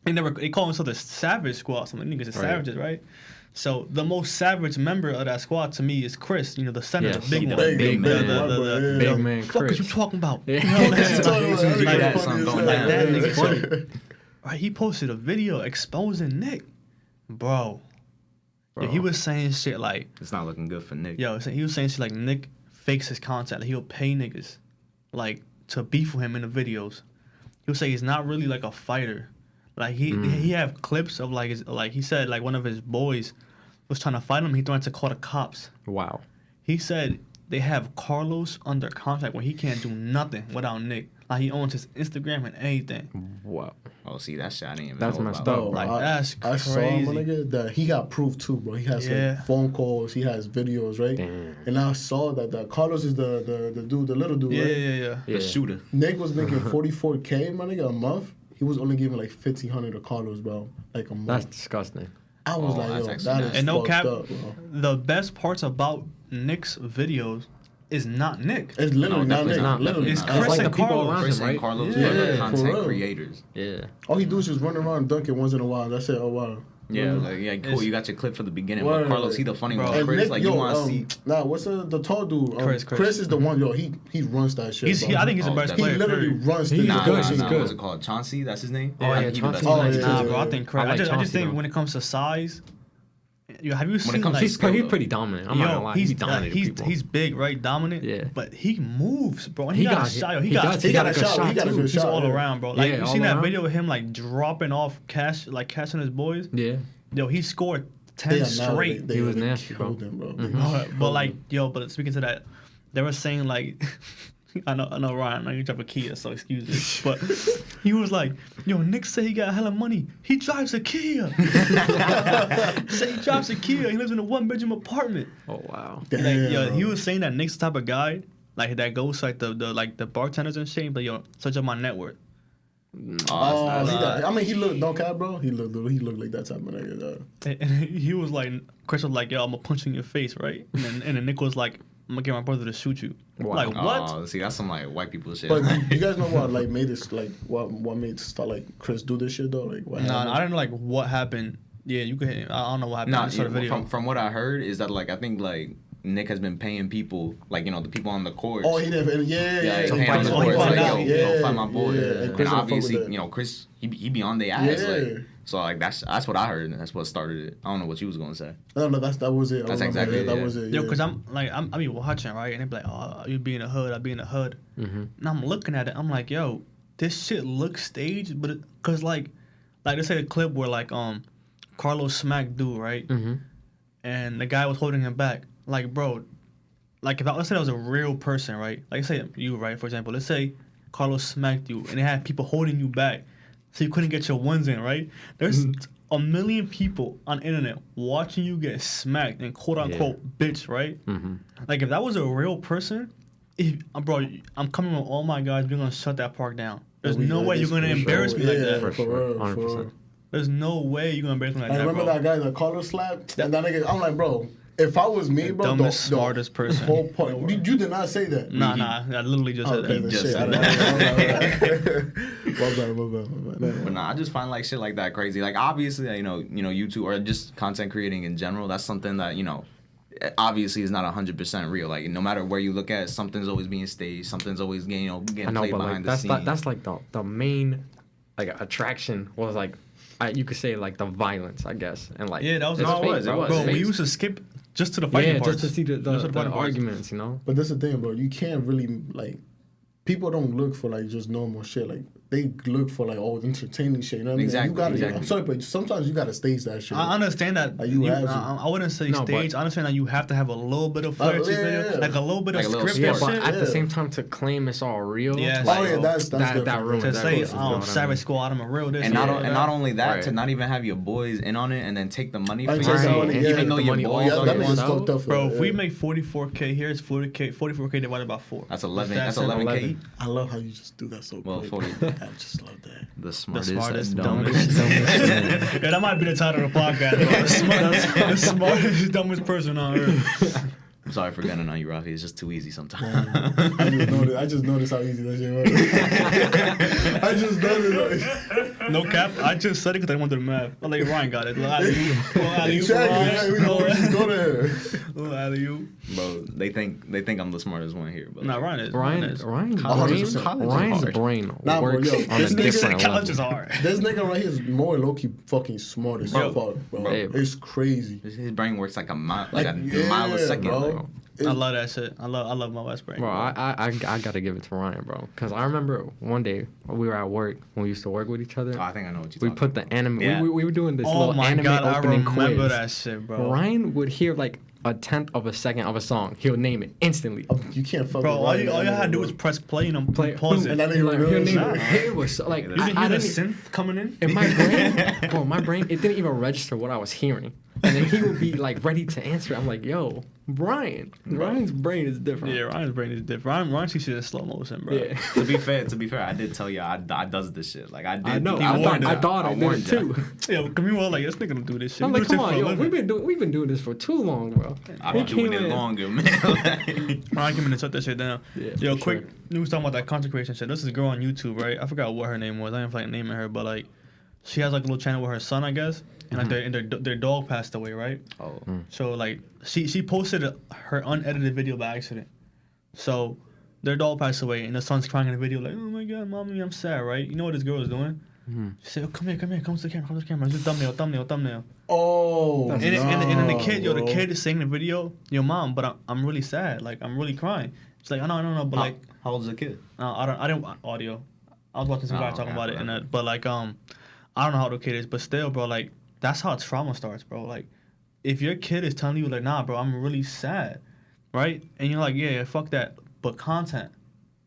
[SPEAKER 2] And they call themselves the Savage Squad. Some niggas are savages, right? So the most savage member of that squad to me is Chris. The center,
[SPEAKER 5] Yeah,
[SPEAKER 2] the big one,
[SPEAKER 3] big man.
[SPEAKER 2] the
[SPEAKER 5] Big man
[SPEAKER 2] fuck
[SPEAKER 5] Chris.
[SPEAKER 2] is you talking about?
[SPEAKER 5] Yeah.
[SPEAKER 2] Like
[SPEAKER 3] that, something going
[SPEAKER 2] like
[SPEAKER 3] down.
[SPEAKER 2] that nigga. So, right, he posted a video exposing Nick, bro. Yeah, he was saying shit like,
[SPEAKER 3] It's not looking good for Nick.
[SPEAKER 2] yo, he was saying shit like Nick fakes his content. Like, he'll pay niggas, like, to beef with him in the videos. He'll say he's not really like a fighter. Like he have clips of like he said like one of his boys was trying to fight him. He threatened to call the cops.
[SPEAKER 5] Wow.
[SPEAKER 2] He said they have Carlos under contract where he can't do nothing without Nick. Like he owns his Instagram and anything.
[SPEAKER 5] Wow.
[SPEAKER 3] Oh, see, that shit I didn't even
[SPEAKER 5] That's
[SPEAKER 3] know
[SPEAKER 5] messed
[SPEAKER 3] about.
[SPEAKER 5] up.
[SPEAKER 4] Bro,
[SPEAKER 2] Like, that's
[SPEAKER 4] I saw him, my
[SPEAKER 2] crazy.
[SPEAKER 4] nigga, that he got proof too, bro. He has like phone calls, he has videos, right?
[SPEAKER 5] Damn.
[SPEAKER 4] And I saw that Carlos is the dude, the little dude,
[SPEAKER 2] Yeah,
[SPEAKER 4] right?
[SPEAKER 2] yeah.
[SPEAKER 3] The shooter.
[SPEAKER 4] Nick was making 44K, my nigga, a month. He was only giving like 1,500 to Carlos, bro, like a month.
[SPEAKER 5] That's disgusting.
[SPEAKER 4] I was
[SPEAKER 3] Oh,
[SPEAKER 4] like,
[SPEAKER 3] that's
[SPEAKER 4] yo,
[SPEAKER 3] actually
[SPEAKER 4] that
[SPEAKER 3] nice.
[SPEAKER 4] is
[SPEAKER 2] And no
[SPEAKER 4] fucked
[SPEAKER 2] cap,
[SPEAKER 4] up, bro.
[SPEAKER 2] the best parts about Nick's videos is not Nick.
[SPEAKER 4] It's literally
[SPEAKER 3] No,
[SPEAKER 4] not
[SPEAKER 3] definitely
[SPEAKER 4] Nick.
[SPEAKER 5] not.
[SPEAKER 4] Literally,
[SPEAKER 2] It's
[SPEAKER 4] not.
[SPEAKER 2] Chris
[SPEAKER 5] like
[SPEAKER 2] and
[SPEAKER 5] the people
[SPEAKER 2] Carlos.
[SPEAKER 5] around
[SPEAKER 3] Chris
[SPEAKER 5] him,
[SPEAKER 3] and
[SPEAKER 5] right?
[SPEAKER 3] Carlos
[SPEAKER 4] Yeah,
[SPEAKER 3] are the
[SPEAKER 4] for
[SPEAKER 3] content
[SPEAKER 4] real.
[SPEAKER 3] creators.
[SPEAKER 5] Yeah.
[SPEAKER 4] All he do is just run around dunking once in a while. That's it. Oh wow.
[SPEAKER 3] Yeah,
[SPEAKER 4] Mhm.
[SPEAKER 3] like cool.
[SPEAKER 2] It's-
[SPEAKER 3] You got your clip for the beginning.
[SPEAKER 4] Word.
[SPEAKER 3] But Carlos, he the funny
[SPEAKER 2] Bro.
[SPEAKER 3] one.
[SPEAKER 2] And
[SPEAKER 3] Chris,
[SPEAKER 4] Nick,
[SPEAKER 3] like
[SPEAKER 4] yo,
[SPEAKER 3] you want to see.
[SPEAKER 4] Nah, what's the tall dude?
[SPEAKER 2] Chris.
[SPEAKER 4] Chris is the one. Yo, he runs that shit.
[SPEAKER 2] I think he's the
[SPEAKER 3] Oh,
[SPEAKER 2] best
[SPEAKER 3] that-
[SPEAKER 4] he
[SPEAKER 2] player.
[SPEAKER 4] literally
[SPEAKER 2] period.
[SPEAKER 4] runs.
[SPEAKER 5] He's
[SPEAKER 4] the
[SPEAKER 3] Nah,
[SPEAKER 5] good,
[SPEAKER 3] nah,
[SPEAKER 5] he's
[SPEAKER 3] nah.
[SPEAKER 5] good.
[SPEAKER 3] What's it called? Chauncey? That's his name?
[SPEAKER 5] Oh, yeah,
[SPEAKER 3] he the best
[SPEAKER 5] Chauncey.
[SPEAKER 4] Oh,
[SPEAKER 3] player.
[SPEAKER 4] yeah.
[SPEAKER 2] Nah, bro, I think Chris.
[SPEAKER 5] I like
[SPEAKER 2] I just
[SPEAKER 5] Chauncey,
[SPEAKER 2] think
[SPEAKER 5] though.
[SPEAKER 2] when it comes to size, have you seen
[SPEAKER 3] comes
[SPEAKER 2] like
[SPEAKER 3] to
[SPEAKER 5] He's
[SPEAKER 3] skill,
[SPEAKER 5] pretty dominant. I'm not gonna lie. He dominated people.
[SPEAKER 2] he's big, right? Dominant.
[SPEAKER 5] Yeah.
[SPEAKER 2] But he moves, bro. And he,
[SPEAKER 5] He
[SPEAKER 2] got a
[SPEAKER 5] got-
[SPEAKER 2] shot. Yo,
[SPEAKER 5] he
[SPEAKER 2] he got
[SPEAKER 5] got
[SPEAKER 4] a
[SPEAKER 5] a good
[SPEAKER 4] shot.
[SPEAKER 5] shot,
[SPEAKER 4] He got a
[SPEAKER 5] too.
[SPEAKER 4] good
[SPEAKER 2] He's
[SPEAKER 4] shot.
[SPEAKER 2] all
[SPEAKER 4] yeah.
[SPEAKER 2] around, bro. Like
[SPEAKER 5] Yeah,
[SPEAKER 2] you
[SPEAKER 5] all
[SPEAKER 2] seen that
[SPEAKER 5] around.
[SPEAKER 2] video of him like dropping off cash, like catching his boys.
[SPEAKER 5] Yeah.
[SPEAKER 2] Yo, he scored
[SPEAKER 4] They
[SPEAKER 2] 10
[SPEAKER 4] are now-
[SPEAKER 2] straight.
[SPEAKER 4] They
[SPEAKER 5] He was
[SPEAKER 4] really
[SPEAKER 5] nasty, bro.
[SPEAKER 4] killed him, bro.
[SPEAKER 5] Mhm.
[SPEAKER 2] But like, yo, but speaking to that, they were saying like, I know, Ryan. I know you drive a Kia, so excuse me. But he was like, "Yo, Nick said he got hella money. He drives a Kia. Say he drives a Kia. He lives in a 1-bedroom apartment."
[SPEAKER 5] Oh wow.
[SPEAKER 2] Like, yo, he was saying that Nick's the type of guy like that goes to, like the bartenders and shit. But yo, search up my net worth.
[SPEAKER 4] I mean, he looked, don't cap, bro. He looked like that type of nigga. Though.
[SPEAKER 2] And he was like, Chris was like, "Yo, I'm gonna punch you in your face, right?" And then Nick was like, "I'm gonna get my brother to shoot you."
[SPEAKER 5] Wow.
[SPEAKER 2] Like what?
[SPEAKER 3] Oh, see, that's some like white people shit.
[SPEAKER 4] But you guys know what like made this like what made start like Chris do this shit though? Like what?
[SPEAKER 2] Nah, I don't know like what happened. Yeah, you could. I don't know what happened.
[SPEAKER 3] Nah,
[SPEAKER 2] I just saw the video.
[SPEAKER 3] from what I heard is that like I think like Nick has been paying people like the people on the court.
[SPEAKER 4] Oh, he didn't. Yeah.
[SPEAKER 3] He's paying on the
[SPEAKER 2] Oh,
[SPEAKER 3] court.
[SPEAKER 2] he
[SPEAKER 3] It's like,
[SPEAKER 2] found
[SPEAKER 3] yo,
[SPEAKER 2] out.
[SPEAKER 3] find my boy.
[SPEAKER 4] Yeah.
[SPEAKER 3] And
[SPEAKER 4] Chris don't
[SPEAKER 3] obviously,
[SPEAKER 4] fuck with that.
[SPEAKER 3] Chris, he be on their ass.
[SPEAKER 4] Yeah.
[SPEAKER 3] Like, so like that's what I heard, and that's what started it. I don't know what you was gonna say.
[SPEAKER 4] No, that was it.
[SPEAKER 3] That's exactly it,
[SPEAKER 4] that
[SPEAKER 3] yeah.
[SPEAKER 4] was it.
[SPEAKER 2] Yo,
[SPEAKER 4] Yeah.
[SPEAKER 2] cause I be watching, right, and they be like, "Oh, you be in the hood, I be in the hood," and I'm looking at it, I'm like, "Yo, this shit looks staged," but cause like they say the clip where like Carlos smacked dude, right, and the guy was holding him back, like bro, like if let's say that was a real person, right, like say you, right, for example, let's say Carlos smacked you and they had people holding you back, so you couldn't get your ones in, right? There's a million people on the internet watching you get smacked and quote unquote bitch, right? Like if that was a real person, bro, I'm coming with all my guys. We're gonna shut that park down. There's no way you're gonna embarrass me like that.
[SPEAKER 4] For real,
[SPEAKER 5] 100%.
[SPEAKER 2] There's no way you're gonna embarrass me like
[SPEAKER 4] I
[SPEAKER 2] that,
[SPEAKER 4] remember
[SPEAKER 2] bro.
[SPEAKER 4] that guy that Carlos slapped, and that nigga. I'm like, bro, if I was me,
[SPEAKER 2] The
[SPEAKER 4] bro,
[SPEAKER 2] dumbest, smartest person.
[SPEAKER 4] The whole point. You did not say that.
[SPEAKER 2] Nah, I literally just said
[SPEAKER 4] Okay,
[SPEAKER 2] that.
[SPEAKER 4] then
[SPEAKER 3] just
[SPEAKER 4] shit.
[SPEAKER 3] said
[SPEAKER 4] My bad.
[SPEAKER 3] But nah, I just find like shit like that crazy. Like obviously, YouTube or just content creating in general. That's something that obviously is not 100% real. Like no matter where you look at, something's always being staged. Something's always getting
[SPEAKER 5] I know,
[SPEAKER 3] played
[SPEAKER 5] but like
[SPEAKER 3] behind the scenes.
[SPEAKER 5] that's like the main like attraction was like you could say like the violence, I guess, and like
[SPEAKER 2] Yeah, that was
[SPEAKER 5] it's
[SPEAKER 2] all it
[SPEAKER 5] fake,
[SPEAKER 2] was.
[SPEAKER 5] bro.
[SPEAKER 2] Bro,
[SPEAKER 5] It's
[SPEAKER 2] we
[SPEAKER 5] fake.
[SPEAKER 2] used to skip just to the fighting parts.
[SPEAKER 5] just to see the
[SPEAKER 2] Just to fighting parts.
[SPEAKER 5] arguments, you know.
[SPEAKER 4] But that's the thing, bro. You can't really like. People don't look for like just normal shit. Like they look for like entertaining shit. You know what I mean?
[SPEAKER 3] Exactly,
[SPEAKER 4] You gotta.
[SPEAKER 3] exactly.
[SPEAKER 4] I'm sorry, but sometimes you gotta stage that shit.
[SPEAKER 2] I understand that.
[SPEAKER 4] Like, you have to.
[SPEAKER 2] I wouldn't say
[SPEAKER 5] No,
[SPEAKER 2] stage.
[SPEAKER 5] but-
[SPEAKER 2] I understand that you have to have a little bit of flair to
[SPEAKER 4] yeah,
[SPEAKER 2] video,
[SPEAKER 4] yeah.
[SPEAKER 2] like a little bit
[SPEAKER 3] Like
[SPEAKER 2] of
[SPEAKER 3] a little
[SPEAKER 2] script
[SPEAKER 5] Yeah,
[SPEAKER 2] and
[SPEAKER 5] but
[SPEAKER 2] shit.
[SPEAKER 5] at the
[SPEAKER 4] Yeah.
[SPEAKER 5] same time, to claim it's all real.
[SPEAKER 2] Yes.
[SPEAKER 5] like,
[SPEAKER 4] Oh yeah, that's
[SPEAKER 5] that
[SPEAKER 4] different.
[SPEAKER 5] ruins
[SPEAKER 2] To
[SPEAKER 5] that.
[SPEAKER 2] say,
[SPEAKER 5] Is what I
[SPEAKER 2] Savage
[SPEAKER 5] mean.
[SPEAKER 2] Squad, I'm a real this.
[SPEAKER 3] And
[SPEAKER 2] yeah,
[SPEAKER 3] not only that,
[SPEAKER 5] Right.
[SPEAKER 3] to not even have your boys in on it and then take the money
[SPEAKER 4] Right,
[SPEAKER 3] for
[SPEAKER 4] take the
[SPEAKER 3] you,
[SPEAKER 4] money, yeah.
[SPEAKER 3] even though
[SPEAKER 5] The
[SPEAKER 3] your
[SPEAKER 5] money
[SPEAKER 3] boys
[SPEAKER 4] Yeah,
[SPEAKER 5] all
[SPEAKER 3] are
[SPEAKER 4] that
[SPEAKER 3] the
[SPEAKER 5] goes
[SPEAKER 4] nigga's
[SPEAKER 3] ones.
[SPEAKER 5] out.
[SPEAKER 4] fucked up for
[SPEAKER 2] Bro,
[SPEAKER 4] that,
[SPEAKER 2] if we
[SPEAKER 4] yeah.
[SPEAKER 2] make 44K here, it's 44K divided by 4.
[SPEAKER 3] That's 11.
[SPEAKER 2] That's
[SPEAKER 3] That's 11K.
[SPEAKER 5] 11.
[SPEAKER 4] I love how you just do that so
[SPEAKER 3] Well,
[SPEAKER 4] quick.
[SPEAKER 3] 40.
[SPEAKER 4] I just love that.
[SPEAKER 3] The
[SPEAKER 2] The
[SPEAKER 3] smartest,
[SPEAKER 2] smartest,
[SPEAKER 3] dumbest.
[SPEAKER 2] dumbest. Yeah, that might be the title of the podcast. Bro. The smartest, dumbest person on earth.
[SPEAKER 3] I'm sorry for gunning on you, Rafi. It's just too easy sometimes.
[SPEAKER 4] I just noticed how easy that shit was. I just noticed.
[SPEAKER 2] No cap. I just said it because I wanted to math. I'm like, Ryan got it. Little alley-oop.
[SPEAKER 4] Exactly. We know where she's going there.
[SPEAKER 2] Little alley-oop.
[SPEAKER 3] Bro, they think I'm the smartest one here. But
[SPEAKER 2] Nah, Ryan is.
[SPEAKER 5] Ryan's brain,
[SPEAKER 3] College is
[SPEAKER 5] Ryan's
[SPEAKER 3] hard.
[SPEAKER 5] brain
[SPEAKER 4] Nah, bro,
[SPEAKER 5] works
[SPEAKER 4] yo,
[SPEAKER 5] on a
[SPEAKER 4] this nigga-
[SPEAKER 5] different
[SPEAKER 2] College is
[SPEAKER 5] level.
[SPEAKER 2] hard.
[SPEAKER 4] This nigga right here is more low-key fucking smart as
[SPEAKER 2] Bro.
[SPEAKER 4] fuck, bro.
[SPEAKER 5] Hey, bro.
[SPEAKER 4] It's crazy.
[SPEAKER 3] His brain works like a mile a
[SPEAKER 4] yeah,
[SPEAKER 3] mile a second.
[SPEAKER 4] bro.
[SPEAKER 3] Like,
[SPEAKER 2] I love that shit. I love my West brain.
[SPEAKER 5] Bro, I gotta give it to Ryan, bro. Cause I remember one day we were at work when we used to work with each other.
[SPEAKER 3] oh, I think I know what you're
[SPEAKER 5] We
[SPEAKER 3] talking
[SPEAKER 5] put the anime.
[SPEAKER 3] Yeah.
[SPEAKER 5] We were doing this
[SPEAKER 2] Oh
[SPEAKER 5] little
[SPEAKER 2] my
[SPEAKER 5] anime
[SPEAKER 2] god, I
[SPEAKER 5] opening
[SPEAKER 2] remember
[SPEAKER 5] quiz.
[SPEAKER 2] that shit, bro.
[SPEAKER 5] Ryan would hear like a tenth of a second of a song. He'll name it instantly.
[SPEAKER 4] You can't fuck
[SPEAKER 2] Bro,
[SPEAKER 4] with
[SPEAKER 2] all you
[SPEAKER 4] Ryan,
[SPEAKER 2] had to do
[SPEAKER 4] bro.
[SPEAKER 2] was press play and
[SPEAKER 5] Play-
[SPEAKER 2] pause
[SPEAKER 5] boom,
[SPEAKER 2] it.
[SPEAKER 4] And that
[SPEAKER 2] You
[SPEAKER 4] nigga
[SPEAKER 5] Like,
[SPEAKER 4] real
[SPEAKER 5] he'll name
[SPEAKER 4] shit.
[SPEAKER 5] it. It was so, like
[SPEAKER 3] You
[SPEAKER 2] didn't
[SPEAKER 5] I
[SPEAKER 2] hear the
[SPEAKER 5] didn't.
[SPEAKER 2] synth coming in?
[SPEAKER 5] In my brain, bro, my brain, it didn't even register what I was hearing. And then he would be like ready to answer. I'm like, yo, Ryan's brain is different.
[SPEAKER 2] Yeah, Ryan's brain is different. Ryan sees shit in slow motion, bro.
[SPEAKER 5] Yeah.
[SPEAKER 3] To be fair, I did tell you I does this shit. Like I did.
[SPEAKER 5] I know.
[SPEAKER 3] I warned
[SPEAKER 5] I
[SPEAKER 3] you.
[SPEAKER 5] thought I did
[SPEAKER 3] warned
[SPEAKER 5] it
[SPEAKER 3] you.
[SPEAKER 5] too.
[SPEAKER 2] Yeah, come here, like, this nigga don't do this shit.
[SPEAKER 5] I'm
[SPEAKER 2] We
[SPEAKER 5] like,
[SPEAKER 2] do
[SPEAKER 5] come
[SPEAKER 2] shit
[SPEAKER 5] on,
[SPEAKER 2] for a
[SPEAKER 5] yo,
[SPEAKER 2] living.
[SPEAKER 5] we've been doing this for too long, bro.
[SPEAKER 3] I've been
[SPEAKER 5] He
[SPEAKER 3] doing
[SPEAKER 5] came
[SPEAKER 3] it
[SPEAKER 5] in-
[SPEAKER 3] longer, man.
[SPEAKER 2] Ryan came in and shut that shit down.
[SPEAKER 5] Yeah,
[SPEAKER 2] Yo,
[SPEAKER 5] for
[SPEAKER 2] quick
[SPEAKER 5] sure.
[SPEAKER 2] news talking about that content creation shit. This is a girl on YouTube, right? I forgot what her name was. I didn't feel like naming her, but like, she has like a little channel with her son, I guess, and like their dog passed away, right?
[SPEAKER 3] Oh.
[SPEAKER 2] So like, she posted her unedited video by accident. So their dog passed away, and the son's crying in the video like, "Oh my god, mommy, I'm sad," right? You know what this girl was doing? She said, "Oh, come here, come to the camera. It's a thumbnail."
[SPEAKER 4] Oh,
[SPEAKER 2] And then the kid,
[SPEAKER 4] bro.
[SPEAKER 2] the kid is saying in the video, "Yo, mom, but I'm really sad. Like, I'm really crying." She's like, "I know, but like,
[SPEAKER 3] How old is the kid?
[SPEAKER 2] I didn't audio. I was watching some guy talking
[SPEAKER 3] okay,
[SPEAKER 2] about it,
[SPEAKER 3] okay.
[SPEAKER 2] but like, I don't know how the kid is, but still, bro, like, that's how trauma starts, bro. Like, if your kid is telling you like, "Nah, bro, I'm really sad," right? And you're like, "Yeah, fuck that," but content.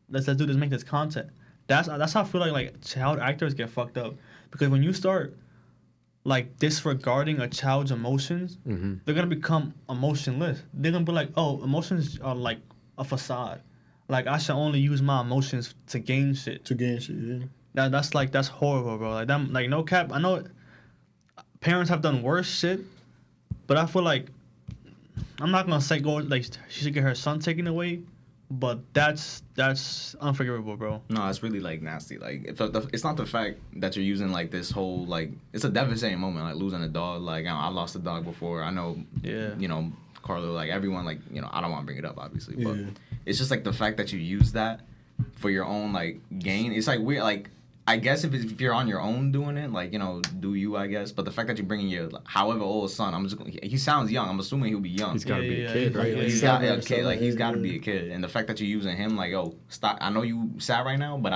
[SPEAKER 2] let's do this, make this content. That's how I feel like child actors get fucked up, because when you start like disregarding a child's emotions, they're gonna become emotionless. They're gonna be like, oh, emotions are like a facade. Like I should only use my emotions to gain shit.
[SPEAKER 4] Yeah.
[SPEAKER 2] That's horrible, bro. Like that, like no cap. I know parents have done worse shit, but I feel like I'm not gonna say she should get her son taken away. But that's unforgivable, bro.
[SPEAKER 3] No, it's really like nasty. Like it's not the fact that you're using like this whole like it's a devastating moment, like losing a dog. Like I lost a dog before. I know, you know, Carlo, like everyone, like, you know, I don't want to bring it up obviously, but it's just like the fact that you use that for your own like gain. It's like weird. Like I guess if you're on your own doing it, like, you know, do you, I guess. But the fact that you're bringing your however old son, he sounds young. I'm assuming he'll be young.
[SPEAKER 5] He's got to be a kid, right?
[SPEAKER 3] He's got a kid. Like, he's got to be a kid. And the fact that you're using him, like, yo, stop. I know you sad right now, but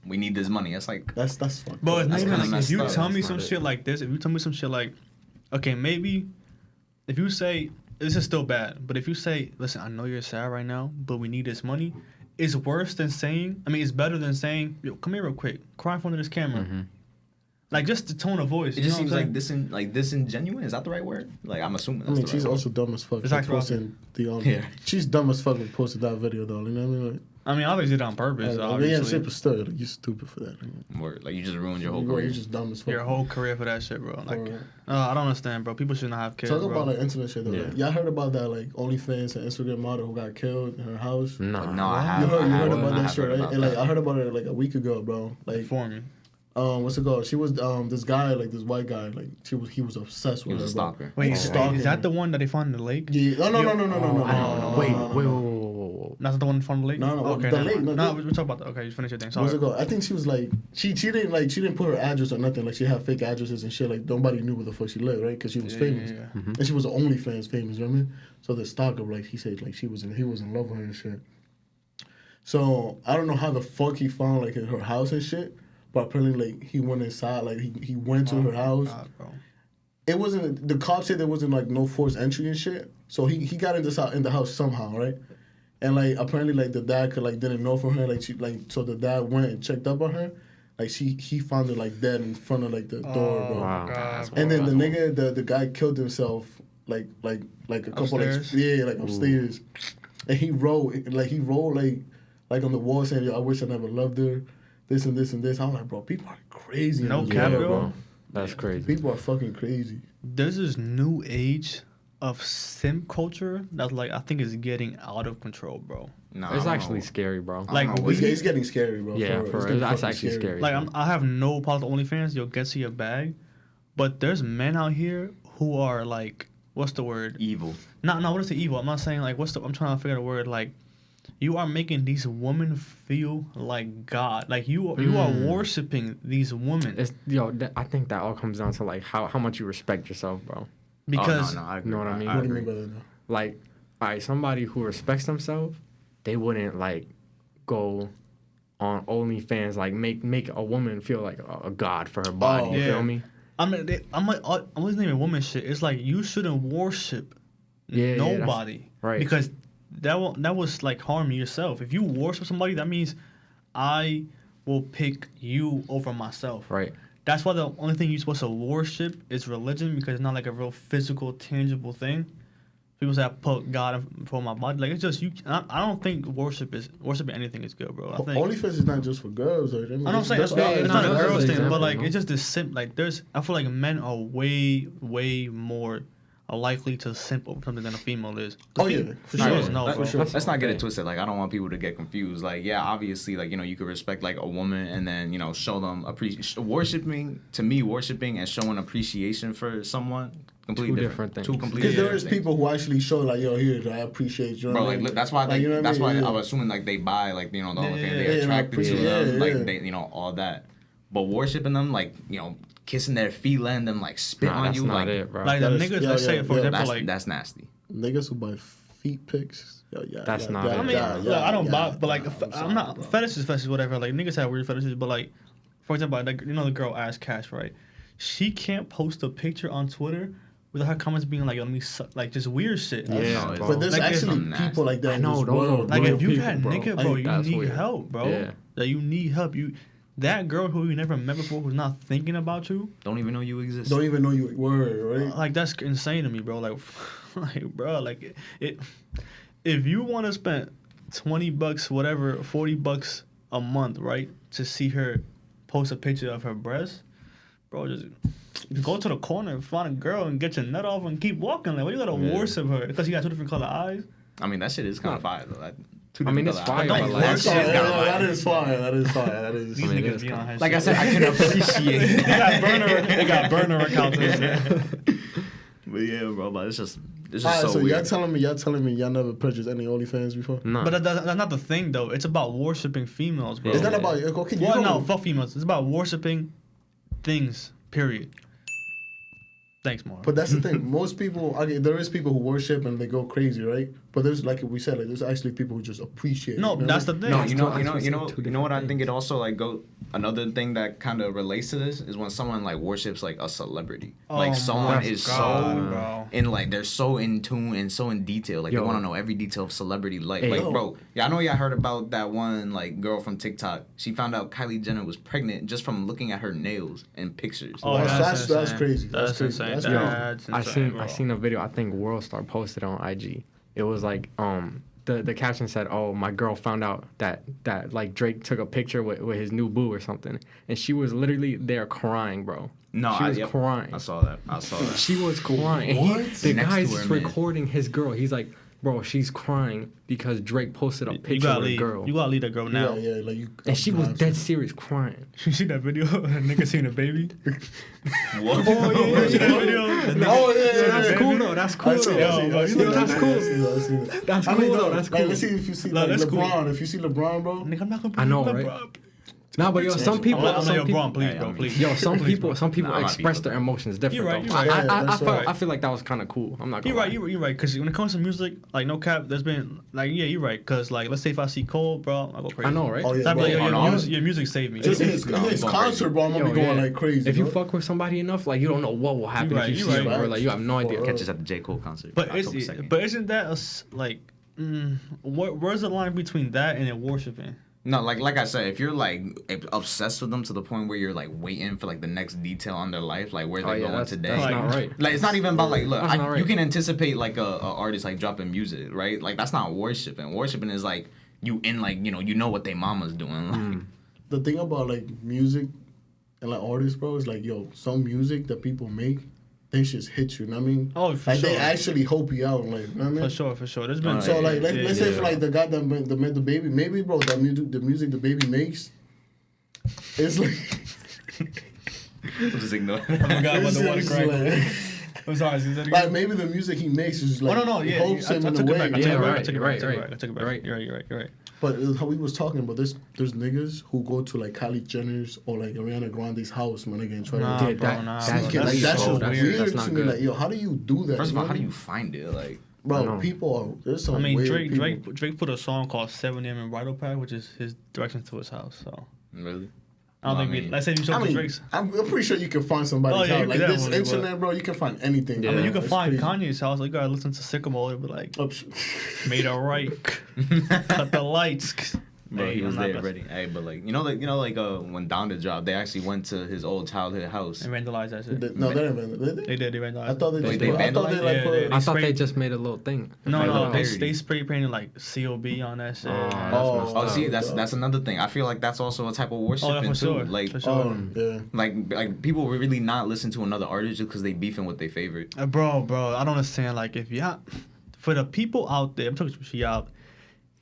[SPEAKER 3] we need this money. It's like...
[SPEAKER 4] That's fucked.
[SPEAKER 2] But it's not like, if you tell me
[SPEAKER 3] That's
[SPEAKER 2] some
[SPEAKER 3] not
[SPEAKER 2] shit
[SPEAKER 3] it.
[SPEAKER 2] like this, if you tell me some shit like, okay, maybe, if you say, this is still bad, but if you say, listen, I know you're sad right now, but we need this money, it's worse than saying, I mean, it's better than saying, yo, come here real quick, cry in front of this camera. Like, just the tone of voice.
[SPEAKER 3] It just seems like disingenuous. Is that the right word? Like, I'm assuming that's the right
[SPEAKER 4] she's
[SPEAKER 3] word.
[SPEAKER 4] also dumb as fuck
[SPEAKER 2] It's
[SPEAKER 4] for
[SPEAKER 2] actually
[SPEAKER 4] posting the She's dumb as fuck for posting that video though. You know what I mean? Like,
[SPEAKER 2] I mean, obviously did it on purpose,
[SPEAKER 4] yeah,
[SPEAKER 2] obviously.
[SPEAKER 4] shit, but still, like, you stupid for that.
[SPEAKER 3] Word. Like, you just ruined your whole
[SPEAKER 4] You're
[SPEAKER 3] career.
[SPEAKER 4] just dumb as fuck.
[SPEAKER 2] Your whole career for that shit, bro. Like,
[SPEAKER 4] Right.
[SPEAKER 2] I don't understand, bro. People should not have kids,
[SPEAKER 4] Talk
[SPEAKER 2] bro.
[SPEAKER 4] about like internet shit though.
[SPEAKER 5] Yeah.
[SPEAKER 4] Like, y'all heard about that like OnlyFans and Instagram model who got killed in her house?
[SPEAKER 5] No,
[SPEAKER 3] No, I
[SPEAKER 4] You
[SPEAKER 3] have.
[SPEAKER 4] heard about
[SPEAKER 3] I
[SPEAKER 4] that
[SPEAKER 3] have
[SPEAKER 4] shit,
[SPEAKER 3] heard
[SPEAKER 4] right?
[SPEAKER 3] about
[SPEAKER 4] And like
[SPEAKER 3] that.
[SPEAKER 4] I heard about it like a week ago, bro. Like
[SPEAKER 2] For me.
[SPEAKER 4] what's it called? She was this guy, like this white guy, like he was obsessed
[SPEAKER 3] He
[SPEAKER 4] with
[SPEAKER 3] was
[SPEAKER 4] her.
[SPEAKER 3] a
[SPEAKER 4] bro.
[SPEAKER 3] stalker.
[SPEAKER 2] Wait,
[SPEAKER 4] Stalking
[SPEAKER 2] is that
[SPEAKER 4] her.
[SPEAKER 2] the one that they found in the lake?
[SPEAKER 4] Yeah. No.
[SPEAKER 5] Wait.
[SPEAKER 2] That's the one from the lake?
[SPEAKER 4] No,
[SPEAKER 2] Okay,
[SPEAKER 4] the
[SPEAKER 2] never
[SPEAKER 4] lake,
[SPEAKER 2] mind.
[SPEAKER 4] no,
[SPEAKER 2] No, we're talking about okay, you finish your thing. Sorry.
[SPEAKER 4] What's it called? I think she was like she didn't put her address or nothing. Like she had fake addresses and shit. Like nobody knew where the fuck she lived, right? Because she was famous, and she was the OnlyFans famous. You know what I mean? So the stalker, like he said, like he was in love with her and shit. So I don't know how the fuck he found like her house and shit, but apparently like he went inside, like he went to her house.
[SPEAKER 2] God, bro.
[SPEAKER 4] It wasn't, the cops said there wasn't like no forced entry and shit. So he got in the house somehow, right? And like apparently like the dad could like didn't know from her, like she like, so the dad went and checked up on her. Like he found her like dead in front of like the door, bro.
[SPEAKER 5] Wow.
[SPEAKER 2] God,
[SPEAKER 4] And then
[SPEAKER 2] bro.
[SPEAKER 4] the guy killed himself like a couple
[SPEAKER 2] Upstairs?
[SPEAKER 4] like upstairs. And he wrote like on the wall saying, yo, I wish I never loved her, this and this and this. I'm like, bro, people are crazy.
[SPEAKER 2] No
[SPEAKER 4] in this
[SPEAKER 2] cap,
[SPEAKER 4] world,
[SPEAKER 2] bro.
[SPEAKER 5] That's crazy.
[SPEAKER 4] People are fucking crazy.
[SPEAKER 2] There's this new age of simp culture that's like I think is getting out of control, bro.
[SPEAKER 3] No,
[SPEAKER 5] It's
[SPEAKER 3] I don't
[SPEAKER 5] actually
[SPEAKER 3] know.
[SPEAKER 5] scary, bro.
[SPEAKER 2] Like
[SPEAKER 3] know.
[SPEAKER 4] It's getting scary, bro.
[SPEAKER 5] Yeah,
[SPEAKER 4] real.
[SPEAKER 5] for
[SPEAKER 4] It's
[SPEAKER 5] real.
[SPEAKER 4] getting
[SPEAKER 5] That's
[SPEAKER 4] fucking
[SPEAKER 5] actually scary.
[SPEAKER 2] Like I have no problem with OnlyFans. You'll get to your bag, but there's men out here who are like, what's the word?
[SPEAKER 3] Evil.
[SPEAKER 2] No, what is the evil? I'm not saying like I'm trying to figure out a word like. You are making these women feel like God. Like you are worshiping these women
[SPEAKER 5] It's I think that all comes down to like how much you respect yourself, bro.
[SPEAKER 2] because
[SPEAKER 3] Oh, no, I agree.
[SPEAKER 5] know what I mean?
[SPEAKER 4] What do you
[SPEAKER 3] agree.
[SPEAKER 4] mean by that now?
[SPEAKER 5] Like, all right, somebody who respects themselves, they wouldn't like go on OnlyFans like make a woman feel like a god for her body.
[SPEAKER 4] Oh,
[SPEAKER 5] you
[SPEAKER 2] yeah.
[SPEAKER 5] feel me?
[SPEAKER 2] I'm like I wasn't even woman shit. It's like you shouldn't worship
[SPEAKER 5] Yeah,
[SPEAKER 2] nobody,
[SPEAKER 5] right.
[SPEAKER 2] Because that was like harming yourself. If you worship somebody, that means I will pick you over myself.
[SPEAKER 5] Right.
[SPEAKER 2] That's why the only thing you're supposed to worship is religion, because it's not like a real physical, tangible thing. People say I put God before my body. Like it's just you. I don't think worshiping anything is good, bro. I think.
[SPEAKER 4] OnlyFans is not just for girls. Like, I
[SPEAKER 2] I don't say it's not a
[SPEAKER 5] that's
[SPEAKER 2] girls
[SPEAKER 5] an
[SPEAKER 2] thing, but
[SPEAKER 5] example,
[SPEAKER 2] like
[SPEAKER 5] no?
[SPEAKER 2] it's just this simp. Like I feel like men are way more likely to simp over something than a female is.
[SPEAKER 4] Oh yeah, for
[SPEAKER 2] Girls
[SPEAKER 4] sure.
[SPEAKER 2] know,
[SPEAKER 3] Let-
[SPEAKER 2] bro.
[SPEAKER 4] For sure.
[SPEAKER 3] Let's not get it twisted. Like, I don't want people to get confused. Like, yeah, obviously, like, you know, you could respect like a woman and then, you know, show them worshiping and showing appreciation for someone. Completely
[SPEAKER 5] Two different things.
[SPEAKER 3] Two completely
[SPEAKER 4] Because there
[SPEAKER 3] different
[SPEAKER 4] is
[SPEAKER 3] things.
[SPEAKER 4] people who actually show like, yo, here, I appreciate you.
[SPEAKER 3] Bro,
[SPEAKER 4] know what I
[SPEAKER 3] like
[SPEAKER 4] mean?
[SPEAKER 3] that's why
[SPEAKER 4] Like, you know what
[SPEAKER 3] that's why
[SPEAKER 4] mean?
[SPEAKER 3] I was assuming like they buy like, you know, the OnlyFans,
[SPEAKER 2] Yeah,
[SPEAKER 3] they're
[SPEAKER 4] yeah,
[SPEAKER 3] attracted to
[SPEAKER 4] yeah,
[SPEAKER 3] them,
[SPEAKER 4] yeah.
[SPEAKER 3] like they, you know, all that. But worshiping them, like, you know, kissing their feet, letting them like spit on
[SPEAKER 5] That's
[SPEAKER 3] you,
[SPEAKER 5] not
[SPEAKER 3] like
[SPEAKER 5] it, bro.
[SPEAKER 2] Like the
[SPEAKER 4] That is-
[SPEAKER 2] niggas,
[SPEAKER 4] yeah,
[SPEAKER 2] let's say
[SPEAKER 4] yeah,
[SPEAKER 2] for
[SPEAKER 4] yeah.
[SPEAKER 2] example, like
[SPEAKER 3] that's nasty.
[SPEAKER 4] Niggas who buy feet pics. Yeah,
[SPEAKER 5] That's not it.
[SPEAKER 2] I mean, look, I don't buy, but like I'm not fetishes, whatever. Like niggas have weird fetishes, but like, for example, like, you know, the girl Ash Cash, right? She can't post a picture on Twitter without her comments being like, like just weird shit.
[SPEAKER 5] Yeah,
[SPEAKER 3] No,
[SPEAKER 5] bro.
[SPEAKER 4] But there's
[SPEAKER 2] Like,
[SPEAKER 4] actually
[SPEAKER 3] it's
[SPEAKER 4] people like that
[SPEAKER 5] I
[SPEAKER 4] in
[SPEAKER 5] know,
[SPEAKER 4] this
[SPEAKER 5] those are
[SPEAKER 4] world.
[SPEAKER 2] Like
[SPEAKER 5] real
[SPEAKER 2] if you
[SPEAKER 5] people,
[SPEAKER 2] got
[SPEAKER 5] bro.
[SPEAKER 2] nigga, bro,
[SPEAKER 5] Like,
[SPEAKER 2] you
[SPEAKER 5] that's
[SPEAKER 2] need
[SPEAKER 5] weird.
[SPEAKER 2] help, bro.
[SPEAKER 5] Yeah.
[SPEAKER 2] That you need help. That girl who you never met before, who's not thinking about you,
[SPEAKER 3] Don't even know you exist.
[SPEAKER 4] Don't even know you word, right?
[SPEAKER 2] like that's insane to me, bro. Like, bro, like it. If you want to spend $20, whatever, $40 a month, right, to see her post a picture of her breast, bro, just go to the corner and find a girl and get your nut off and keep walking. Like, what you gotta worship her because you got 2 different color eyes?
[SPEAKER 3] I mean, that shit is kind of fire though.
[SPEAKER 5] I mean, it's fire,
[SPEAKER 2] Don't
[SPEAKER 5] but
[SPEAKER 2] worship
[SPEAKER 5] like,
[SPEAKER 4] That's fire.
[SPEAKER 3] shit got a
[SPEAKER 4] That
[SPEAKER 3] vibe.
[SPEAKER 4] is fire. That is fire. That is.
[SPEAKER 2] These
[SPEAKER 5] I mean,
[SPEAKER 2] niggas
[SPEAKER 5] it's
[SPEAKER 2] be on her
[SPEAKER 3] Like I
[SPEAKER 2] shit.
[SPEAKER 3] said, I can appreciate
[SPEAKER 2] they
[SPEAKER 3] it.
[SPEAKER 2] got burner accounts and shit.
[SPEAKER 3] But yeah, bro, but it's just
[SPEAKER 4] Alright,
[SPEAKER 3] so
[SPEAKER 4] so
[SPEAKER 3] weird.
[SPEAKER 4] y'all telling me y'all never purchased any OnlyFans before?
[SPEAKER 5] no.
[SPEAKER 2] But that's not the thing, though. It's about worshiping females, bro.
[SPEAKER 4] It's not about okay. You
[SPEAKER 2] Well,
[SPEAKER 4] know,
[SPEAKER 2] no, fuck females. It's about worshiping things, period. Thanks, Mark.
[SPEAKER 4] But that's the thing. Most people, okay, there is people who worship and they go crazy, right? But there's like we said, like there's actually people who just appreciate.
[SPEAKER 2] No,
[SPEAKER 4] it, you know
[SPEAKER 2] that's
[SPEAKER 4] what
[SPEAKER 2] the
[SPEAKER 4] I mean?
[SPEAKER 2] thing.
[SPEAKER 3] No,
[SPEAKER 5] That's
[SPEAKER 3] you know what I
[SPEAKER 5] two
[SPEAKER 3] think it
[SPEAKER 5] different
[SPEAKER 3] also like go another thing that kind of relates to this is when someone like worships like a celebrity.
[SPEAKER 2] Oh
[SPEAKER 3] Like
[SPEAKER 2] my
[SPEAKER 3] someone is
[SPEAKER 2] God,
[SPEAKER 3] so
[SPEAKER 2] bro.
[SPEAKER 3] in like they're so in tune and so in detail. Like
[SPEAKER 5] Yo.
[SPEAKER 3] they want to know every detail of celebrity life.
[SPEAKER 5] Hey.
[SPEAKER 3] Like
[SPEAKER 4] Yo.
[SPEAKER 3] bro, yeah, I know y'all heard about that one like girl from TikTok. She found out Kylie Jenner was pregnant just from looking at her nails and pictures.
[SPEAKER 2] Oh,
[SPEAKER 4] That's
[SPEAKER 2] insane.
[SPEAKER 4] crazy. That's crazy.
[SPEAKER 2] insane.
[SPEAKER 4] That's
[SPEAKER 5] Yo,
[SPEAKER 2] That's
[SPEAKER 5] I
[SPEAKER 2] insane,
[SPEAKER 5] seen
[SPEAKER 2] bro.
[SPEAKER 5] I seen a video. I think Worldstar posted on IG. It was like the caption said, "Oh, my girl found out that like Drake took a picture with his new boo or something," and she was literally there crying, bro.
[SPEAKER 3] No,
[SPEAKER 5] she was
[SPEAKER 3] yep,
[SPEAKER 5] crying.
[SPEAKER 3] I saw that. I saw that.
[SPEAKER 5] She was crying. And
[SPEAKER 4] What?
[SPEAKER 5] the
[SPEAKER 3] Next
[SPEAKER 5] guy's
[SPEAKER 3] to her,
[SPEAKER 5] just
[SPEAKER 3] man.
[SPEAKER 5] recording his girl. He's like, "Bro, she's crying because Drake posted a
[SPEAKER 2] You
[SPEAKER 5] picture
[SPEAKER 2] gotta
[SPEAKER 5] with a
[SPEAKER 2] leave.
[SPEAKER 5] girl."
[SPEAKER 2] You gotta leave that girl now.
[SPEAKER 4] Yeah, like you.
[SPEAKER 5] And she was dead serious crying.
[SPEAKER 2] You see that video? A nigga seeing a baby.
[SPEAKER 3] What?
[SPEAKER 2] You see that video?
[SPEAKER 4] Oh yeah,
[SPEAKER 5] So that's cool though. That's cool
[SPEAKER 4] I see,
[SPEAKER 5] though.
[SPEAKER 4] I see, I see,
[SPEAKER 5] Yo,
[SPEAKER 4] I
[SPEAKER 5] that's
[SPEAKER 4] see,
[SPEAKER 5] cool.
[SPEAKER 4] I see, I see.
[SPEAKER 5] That's
[SPEAKER 4] I mean,
[SPEAKER 5] cool though.
[SPEAKER 4] though,
[SPEAKER 5] That's
[SPEAKER 4] like,
[SPEAKER 5] cool.
[SPEAKER 4] let's see if you see
[SPEAKER 2] No,
[SPEAKER 4] like
[SPEAKER 2] that's cool.
[SPEAKER 4] LeBron. If you see LeBron, bro.
[SPEAKER 2] Nigga, I'm not gonna.
[SPEAKER 5] I know,
[SPEAKER 2] bro.
[SPEAKER 5] right? Nah, but yo, some people,
[SPEAKER 2] I'm not
[SPEAKER 5] some
[SPEAKER 2] your
[SPEAKER 5] people,
[SPEAKER 2] bro, please,
[SPEAKER 3] Hey,
[SPEAKER 2] bro,
[SPEAKER 3] I mean-
[SPEAKER 2] please.
[SPEAKER 5] yo, some
[SPEAKER 2] Please,
[SPEAKER 5] people,
[SPEAKER 2] bro.
[SPEAKER 5] some people
[SPEAKER 3] Nah, I'm not
[SPEAKER 5] express
[SPEAKER 3] people,
[SPEAKER 5] their emotions different.
[SPEAKER 2] You're right,
[SPEAKER 5] though.
[SPEAKER 2] you're right.
[SPEAKER 4] That's right.
[SPEAKER 5] I feel like that was kind of cool. I'm not gonna
[SPEAKER 2] You're
[SPEAKER 5] lie.
[SPEAKER 2] right, you're right. Because when it comes to music, like no cap, there's been like you're right. Because like let's say if I see Cole, bro, I go crazy.
[SPEAKER 5] I know, right?
[SPEAKER 4] Oh yeah,
[SPEAKER 2] So I'm
[SPEAKER 4] bro.
[SPEAKER 2] like, yo,
[SPEAKER 3] Oh, no,
[SPEAKER 2] your music saved me.
[SPEAKER 4] Just
[SPEAKER 3] Yeah,
[SPEAKER 4] his,
[SPEAKER 3] no,
[SPEAKER 4] his
[SPEAKER 3] I'm going
[SPEAKER 4] concert, bro. I'm gonna
[SPEAKER 5] Yo,
[SPEAKER 4] be going
[SPEAKER 5] yeah.
[SPEAKER 4] like crazy.
[SPEAKER 5] If you
[SPEAKER 4] bro.
[SPEAKER 5] fuck with somebody enough, like you don't know what will happen
[SPEAKER 2] You
[SPEAKER 5] if you
[SPEAKER 2] right,
[SPEAKER 5] see
[SPEAKER 2] you
[SPEAKER 5] them,
[SPEAKER 2] right.
[SPEAKER 5] or like you have no idea.
[SPEAKER 4] For
[SPEAKER 3] Catch us at the J. Cole concert.
[SPEAKER 2] But
[SPEAKER 3] October 2nd.
[SPEAKER 2] but isn't that where's the line between that and then worshiping?
[SPEAKER 3] No, like I said, if you're like obsessed with them to the point where you're like waiting for like the next detail on their life, like where they're going
[SPEAKER 5] that's
[SPEAKER 3] today.
[SPEAKER 5] That's
[SPEAKER 2] Like-
[SPEAKER 5] not right.
[SPEAKER 3] Like it's not even about like look,
[SPEAKER 5] That's not right.
[SPEAKER 3] you can anticipate like a artist like dropping music, right? Like that's not worshiping. Worshiping is like you in like you know what they mama's doing. Like
[SPEAKER 4] The thing about like music and like artists, bro, is like yo, some music that people make, they just hit you. You know what I mean?
[SPEAKER 2] Oh, for
[SPEAKER 4] like
[SPEAKER 2] sure.
[SPEAKER 4] they actually help you out. Like, you know what I mean?
[SPEAKER 2] For sure. There's been
[SPEAKER 4] So like,
[SPEAKER 2] yeah,
[SPEAKER 4] let's say
[SPEAKER 2] yeah.
[SPEAKER 4] for like the guy that made the baby, maybe bro, the music the baby makes, it's like
[SPEAKER 3] we'll just ignore.
[SPEAKER 2] I forgot about
[SPEAKER 4] it's
[SPEAKER 2] the one
[SPEAKER 4] just
[SPEAKER 2] crack.
[SPEAKER 4] like,
[SPEAKER 2] I'm sorry. Say that
[SPEAKER 4] like
[SPEAKER 2] again.
[SPEAKER 4] maybe the music he makes is
[SPEAKER 2] Oh
[SPEAKER 4] like
[SPEAKER 2] no, yeah.
[SPEAKER 4] helps
[SPEAKER 2] I
[SPEAKER 4] him in
[SPEAKER 2] took
[SPEAKER 4] a
[SPEAKER 2] it back. I
[SPEAKER 4] way.
[SPEAKER 2] took it
[SPEAKER 5] Yeah,
[SPEAKER 2] back. I
[SPEAKER 5] right,
[SPEAKER 2] took it
[SPEAKER 5] right,
[SPEAKER 2] back.
[SPEAKER 5] right.
[SPEAKER 2] I took it back.
[SPEAKER 5] Right.
[SPEAKER 2] You're right.
[SPEAKER 4] But it was how we was talking about this. There's niggas who go to like Kylie Jenner's or like Ariana Grande's house, my nigga, and try
[SPEAKER 2] Nah,
[SPEAKER 4] to
[SPEAKER 5] Yeah,
[SPEAKER 2] bro,
[SPEAKER 5] that-
[SPEAKER 2] nah,
[SPEAKER 5] that's
[SPEAKER 2] bro.
[SPEAKER 4] sneak it. Like
[SPEAKER 5] that's
[SPEAKER 4] that's
[SPEAKER 5] so
[SPEAKER 4] just
[SPEAKER 5] weird.
[SPEAKER 4] weird
[SPEAKER 5] That's
[SPEAKER 4] to
[SPEAKER 5] not
[SPEAKER 4] me.
[SPEAKER 5] good.
[SPEAKER 4] Like yo, how do you do that?
[SPEAKER 3] First of
[SPEAKER 4] you
[SPEAKER 3] all,
[SPEAKER 4] know
[SPEAKER 3] how do
[SPEAKER 4] what I
[SPEAKER 3] you
[SPEAKER 4] mean?
[SPEAKER 3] find it? Like
[SPEAKER 5] I
[SPEAKER 4] Bro,
[SPEAKER 5] know.
[SPEAKER 4] people are there's some
[SPEAKER 2] I mean,
[SPEAKER 4] weird people.
[SPEAKER 2] Drake put a song called 7 A.M. in Bridal Pack, which is his directions to his house. So
[SPEAKER 3] really?
[SPEAKER 2] I don't
[SPEAKER 3] Well,
[SPEAKER 2] think
[SPEAKER 3] I mean-
[SPEAKER 2] let's say you
[SPEAKER 4] I
[SPEAKER 2] show
[SPEAKER 4] mean,
[SPEAKER 2] Drake's.
[SPEAKER 4] I'm pretty sure you can find somebody's
[SPEAKER 2] Oh, yeah,
[SPEAKER 4] house.
[SPEAKER 2] you
[SPEAKER 4] Like
[SPEAKER 2] could
[SPEAKER 4] this
[SPEAKER 2] definitely, but-
[SPEAKER 4] internet, bro, you can find anything.
[SPEAKER 5] Yeah.
[SPEAKER 2] I
[SPEAKER 4] bro.
[SPEAKER 2] mean, you can
[SPEAKER 4] It's
[SPEAKER 2] find
[SPEAKER 4] crazy.
[SPEAKER 2] Kanye's house. Like, you gotta listen to Sycamore, but like,
[SPEAKER 4] Oh,
[SPEAKER 2] made a right, cut the lights.
[SPEAKER 3] Bro,
[SPEAKER 2] Hey,
[SPEAKER 3] he was
[SPEAKER 2] I'm not
[SPEAKER 3] there
[SPEAKER 2] gonna-
[SPEAKER 3] already. Hey, but like when Donda dropped, they actually went to his old childhood house.
[SPEAKER 2] And vandalized that shit.
[SPEAKER 4] No, they didn't. Did
[SPEAKER 2] They
[SPEAKER 4] they?
[SPEAKER 2] did. They vandalized.
[SPEAKER 4] I thought they
[SPEAKER 3] Wait,
[SPEAKER 4] just.
[SPEAKER 3] they
[SPEAKER 4] I thought they
[SPEAKER 3] vandalized?
[SPEAKER 4] like
[SPEAKER 2] Yeah,
[SPEAKER 4] put.
[SPEAKER 2] they-
[SPEAKER 5] I thought they
[SPEAKER 2] sprayed-
[SPEAKER 5] just made a little thing.
[SPEAKER 2] No,
[SPEAKER 3] Like
[SPEAKER 2] no,
[SPEAKER 3] little
[SPEAKER 2] they
[SPEAKER 3] parody.
[SPEAKER 2] spray painted like COB on that shit.
[SPEAKER 5] Oh,
[SPEAKER 2] Yeah.
[SPEAKER 5] that's
[SPEAKER 4] Oh,
[SPEAKER 5] messed
[SPEAKER 3] Oh,
[SPEAKER 5] up.
[SPEAKER 3] see, that's another thing. I feel like that's also a type of worshiping
[SPEAKER 2] Oh, yeah, for
[SPEAKER 3] too.
[SPEAKER 2] sure.
[SPEAKER 3] Like,
[SPEAKER 2] For sure.
[SPEAKER 4] Yeah.
[SPEAKER 3] like people will really not listen to another artist just because they beefing with their favorite.
[SPEAKER 2] Bro, I don't understand. Like, if y'all, for the people out there, I'm talking to y'all,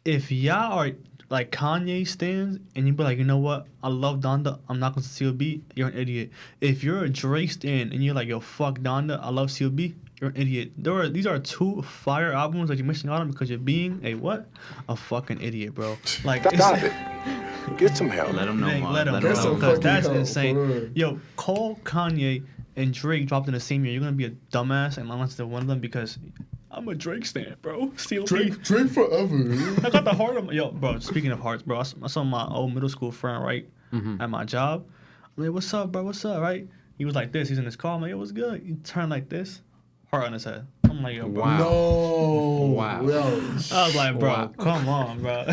[SPEAKER 2] if y'all are like Kanye stands and you be like, you know what, I love Donda, I'm not gonna CLB, you're an idiot. If you're a Drake stan and you're like, yo, fuck Donda, I love CLB, you're an idiot. These are two fire albums that you're missing out on because you're being a what? A fucking idiot, bro. Like,
[SPEAKER 6] Stop it. Get some help.
[SPEAKER 3] Let them know,
[SPEAKER 2] man,
[SPEAKER 3] man.
[SPEAKER 2] let 'em
[SPEAKER 3] Let
[SPEAKER 2] know,
[SPEAKER 4] Get some
[SPEAKER 3] them know.
[SPEAKER 2] because
[SPEAKER 4] fucking
[SPEAKER 2] that's
[SPEAKER 4] help,
[SPEAKER 2] insane.
[SPEAKER 4] for real.
[SPEAKER 2] Yo, Cole, Kanye, and Drake dropped in the same year. You're gonna be a dumbass and not listen to one of them because I'm a Drake stan, bro. CLB.
[SPEAKER 4] Drink forever.
[SPEAKER 2] I got the heart of my, yo, bro. Speaking of hearts, bro, I saw my old middle school friend, right, at my job. I'm like, what's up, bro? What's up, right? He was like this. He's in his car. I'm like, yo, what's good? He turned like this. heart on his head. I'm like, yo, bro.
[SPEAKER 5] Wow.
[SPEAKER 4] No.
[SPEAKER 5] Wow.
[SPEAKER 4] Yo.
[SPEAKER 2] I was like, bro,
[SPEAKER 5] Wow.
[SPEAKER 2] come on, bro.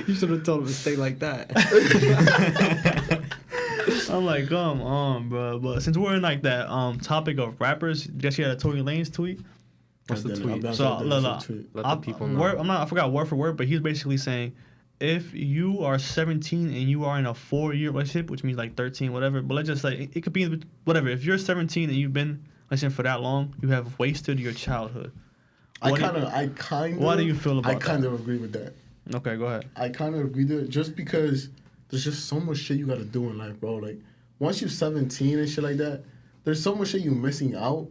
[SPEAKER 5] You should have told him to stay like that.
[SPEAKER 2] I'm like, come on, bro. But since we're in like that topic of rappers, guess you had a Tory Lanez tweet.
[SPEAKER 5] What's the tweet?
[SPEAKER 2] So look,
[SPEAKER 5] Let the people know.
[SPEAKER 2] I forgot word for word, but he's basically saying, if you are 17 and you are in a 4-year relationship, which means like 13, whatever, but let's just say it could be whatever. If you're 17 and you've been listening for that long, you have wasted your childhood.
[SPEAKER 4] I kind of.
[SPEAKER 2] What do you feel about
[SPEAKER 4] I kind of agree with that.
[SPEAKER 2] Okay, go ahead.
[SPEAKER 4] I kind of agree with it just because there's just so much shit you got to do in life, bro. Like, once you're 17 and shit like that, there's so much shit you're missing out.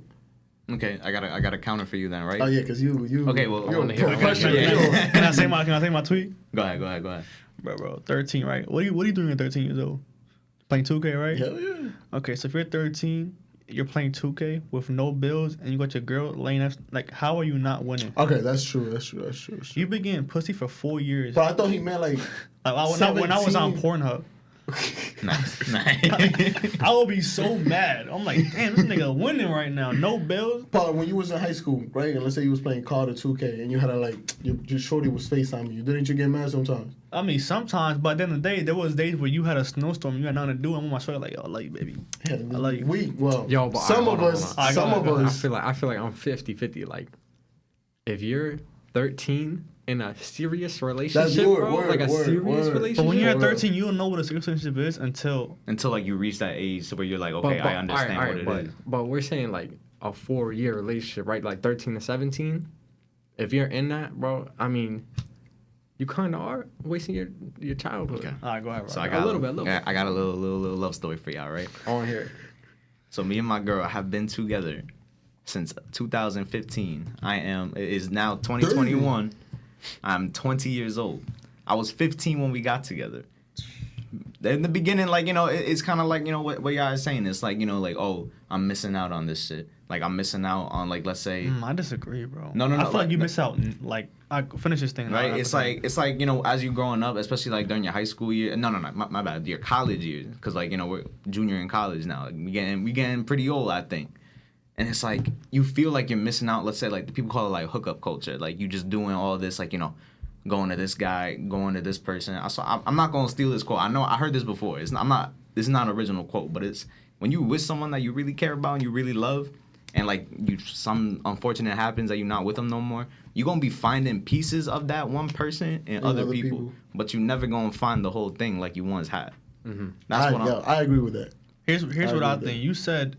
[SPEAKER 3] Okay, I got a counter for you then, right?
[SPEAKER 4] Oh yeah, cause you.
[SPEAKER 3] Okay, well,
[SPEAKER 4] you're
[SPEAKER 5] wanna
[SPEAKER 4] a
[SPEAKER 5] hear it.
[SPEAKER 4] professional.
[SPEAKER 3] Yeah.
[SPEAKER 2] Can I say my tweet?
[SPEAKER 3] Go ahead.
[SPEAKER 2] Bro, 13, right? What are you doing at 13 years old? Playing 2K, right?
[SPEAKER 4] Hell yeah.
[SPEAKER 2] Okay, so if you're 13, you're playing 2K with no bills, and you got your girl laying next. Like, how are you not winning?
[SPEAKER 4] Okay, that's true.
[SPEAKER 2] You've been getting pussy for 4 years.
[SPEAKER 4] But I thought he meant like.
[SPEAKER 2] When I was on
[SPEAKER 4] 17.
[SPEAKER 2] Pornhub,
[SPEAKER 3] Nice.
[SPEAKER 2] I would be so mad. I'm like, damn, this nigga winning right now. No bills.
[SPEAKER 4] But when you was in high school, right, and let's say you was playing Call of 2K, and you had your shorty was FaceTiming you, didn't you get mad sometimes?
[SPEAKER 2] I mean, sometimes, but at the end of the day, there was days where you had a snowstorm, you had nothing to do, and I'm on my shoulder like, yo, I love you, baby.
[SPEAKER 4] Yeah,
[SPEAKER 2] I love you.
[SPEAKER 5] Yo, but
[SPEAKER 4] some
[SPEAKER 5] hold
[SPEAKER 4] of
[SPEAKER 5] on,
[SPEAKER 4] us,
[SPEAKER 2] hold on.
[SPEAKER 4] some
[SPEAKER 2] Alright,
[SPEAKER 4] of
[SPEAKER 2] go
[SPEAKER 4] us.
[SPEAKER 5] I feel like I'm 50-50. Like, if you're 13 in a serious relationship, bro, like a serious relationship.
[SPEAKER 2] But when you're at
[SPEAKER 4] Word.
[SPEAKER 2] 13, you don't know what a serious relationship is until
[SPEAKER 3] like you reach that age where you're like, okay, I understand what it is.
[SPEAKER 5] But we're saying like a 4-year relationship, right? Like 13 to 17. If you're in that, bro, I mean, you kind of are wasting your childhood.
[SPEAKER 3] Okay.
[SPEAKER 2] all right, go ahead.
[SPEAKER 3] So
[SPEAKER 2] Rob.
[SPEAKER 3] I got
[SPEAKER 5] A little bit.
[SPEAKER 3] I got a little love story for y'all, right?
[SPEAKER 5] I want to hear it.
[SPEAKER 3] So me and my girl have been together since 2015. It is now 2021. I'm 20 years old. I was 15 when we got together. In the beginning, like, you know, it's kind of like, you know, what y'all are saying. It's like, you know, like, oh, I'm missing out on this shit. Like, I'm missing out on, like, let's say.
[SPEAKER 2] I disagree, bro.
[SPEAKER 3] No,
[SPEAKER 2] I feel like you miss out. Like, I finish this thing.
[SPEAKER 3] Right, it's like you know, as you growing up, especially like during your high school year. No, my bad. Your college years, because like, you know, we're junior in college now. Like, we getting pretty old, I think. And it's like you feel like you're missing out. Let's say like the people call it like hookup culture. Like you just doing all this, like, you know, going to this guy, going to this person. I'm not gonna steal this quote. I know I heard this before. This is not an original quote, but it's when you with someone that you really care about and you really love, and like some unfortunate happens that you're not with them no more. You're gonna be finding pieces of that one person in other people, but you never gonna find the whole thing like you once had.
[SPEAKER 5] Mm-hmm.
[SPEAKER 4] I agree with that.
[SPEAKER 2] Here's what I think. You said,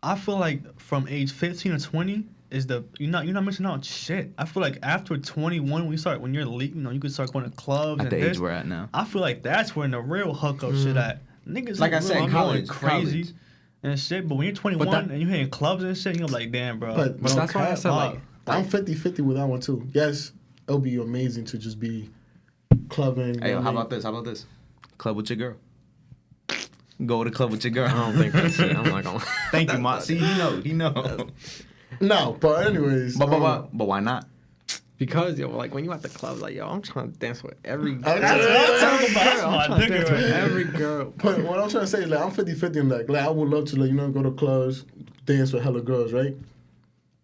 [SPEAKER 2] I feel like from age 15 to 20 is you're not missing out on shit. I feel like after 21, when you're elite, you know, you can start going to clubs.
[SPEAKER 3] At the age we're at now,
[SPEAKER 2] I feel like that's when the real hookup shit at. Niggas,
[SPEAKER 3] like I said,
[SPEAKER 2] going
[SPEAKER 3] college,
[SPEAKER 2] crazy and shit. But when you're 21 and you're hitting clubs and shit, you're like, damn, bro.
[SPEAKER 4] But no
[SPEAKER 5] that's why I
[SPEAKER 4] cap,
[SPEAKER 5] said like
[SPEAKER 4] I'm 50-50 with that one too. Yes, it'll be amazing to just be clubbing.
[SPEAKER 3] hey, how about this? Club with your girl. Go to the club with your girl.
[SPEAKER 5] I don't think that's it. I'm not gonna.
[SPEAKER 3] Thank you, Ma. See, he know.
[SPEAKER 4] No, but anyways.
[SPEAKER 3] But why not?
[SPEAKER 5] Because yo, like when you at the club, like yo, I'm trying to dance with every girl.
[SPEAKER 2] That's my nigga right there.
[SPEAKER 5] Every girl.
[SPEAKER 4] But what I'm trying to say is like I'm 50-50 in like I would love to like, you know, go to clubs, dance with hella girls, right?